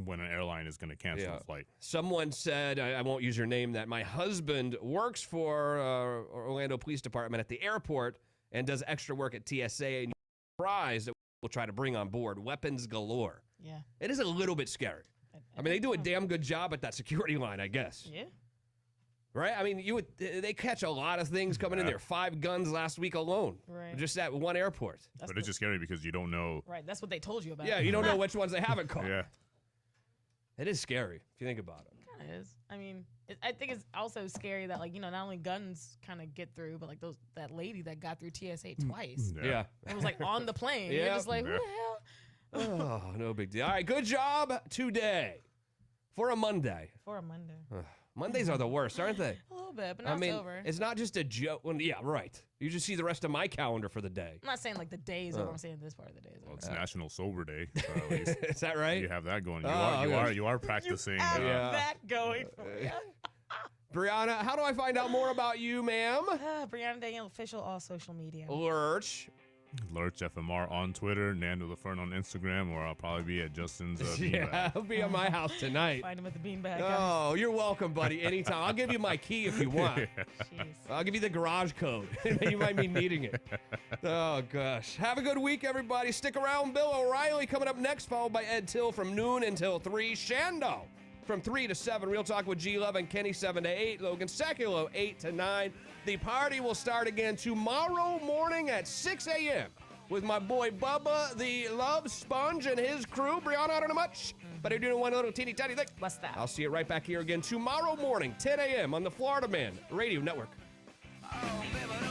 when an airline is going to cancel a flight. Someone said, I won't use your name, that my husband works for Orlando Police Department at the airport and does extra work at TSA, and you're surprised that we'll try to bring on board weapons galore. Yeah. It is a little bit scary. I mean, they do a damn good job at that security line, I guess. Yeah. Right? I mean, they catch a lot of things coming in there. 5 guns last week alone. Right. Just at one airport. But it's just scary because you don't know. Right, that's what they told you about. Yeah, you don't know which ones they haven't caught. Yeah. It is scary if you think about it. Kind of is. I mean, I think it's also scary that not only guns kind of get through, but like that lady that got through TSA twice. Yeah. It was like on the plane. Yeah. You're just like, Yeah. what the hell? Oh, no big deal. All right, good job today for a Monday. For a Monday. Mondays are the worst, aren't they? A little bit, but now I mean, it's over. it's not just a joke. Well, yeah, right. You just see the rest of my calendar for the day. I'm not saying like the days over. I'm saying this part of the days over. Well, it's National Sober Day. So at least Is that right? you have that going. Oh, You are practicing. That going for you. Brianna, how do I find out more about you, ma'am? Brianna Daniel official all social media. Lurch. Lurch FMR on Twitter, Nando LaFern on Instagram, or I'll probably be at Justin's Yeah, beanbag. I'll be at my house tonight. Find him at the beanbag. Oh, you're welcome, buddy. Anytime. I'll give you my key if you want. Jeez. I'll give you the garage code. You might be needing it. Oh, gosh. Have a good week, everybody. Stick around. Bill O'Reilly coming up next, followed by Ed Till from noon until 3. Shando from 3 to 7. Real Talk with G-Love and Kenny 7 to 8. Logan Sekulow 8 to 9. The party will start again tomorrow morning at 6 a.m. with my boy Bubba, the Love Sponge, and his crew. Brianna, I don't know much, but I'm doing one little teeny tiny thing. What's that? I'll see you right back here again tomorrow morning, 10 a.m. on the Florida Man Radio Network. Oh, baby,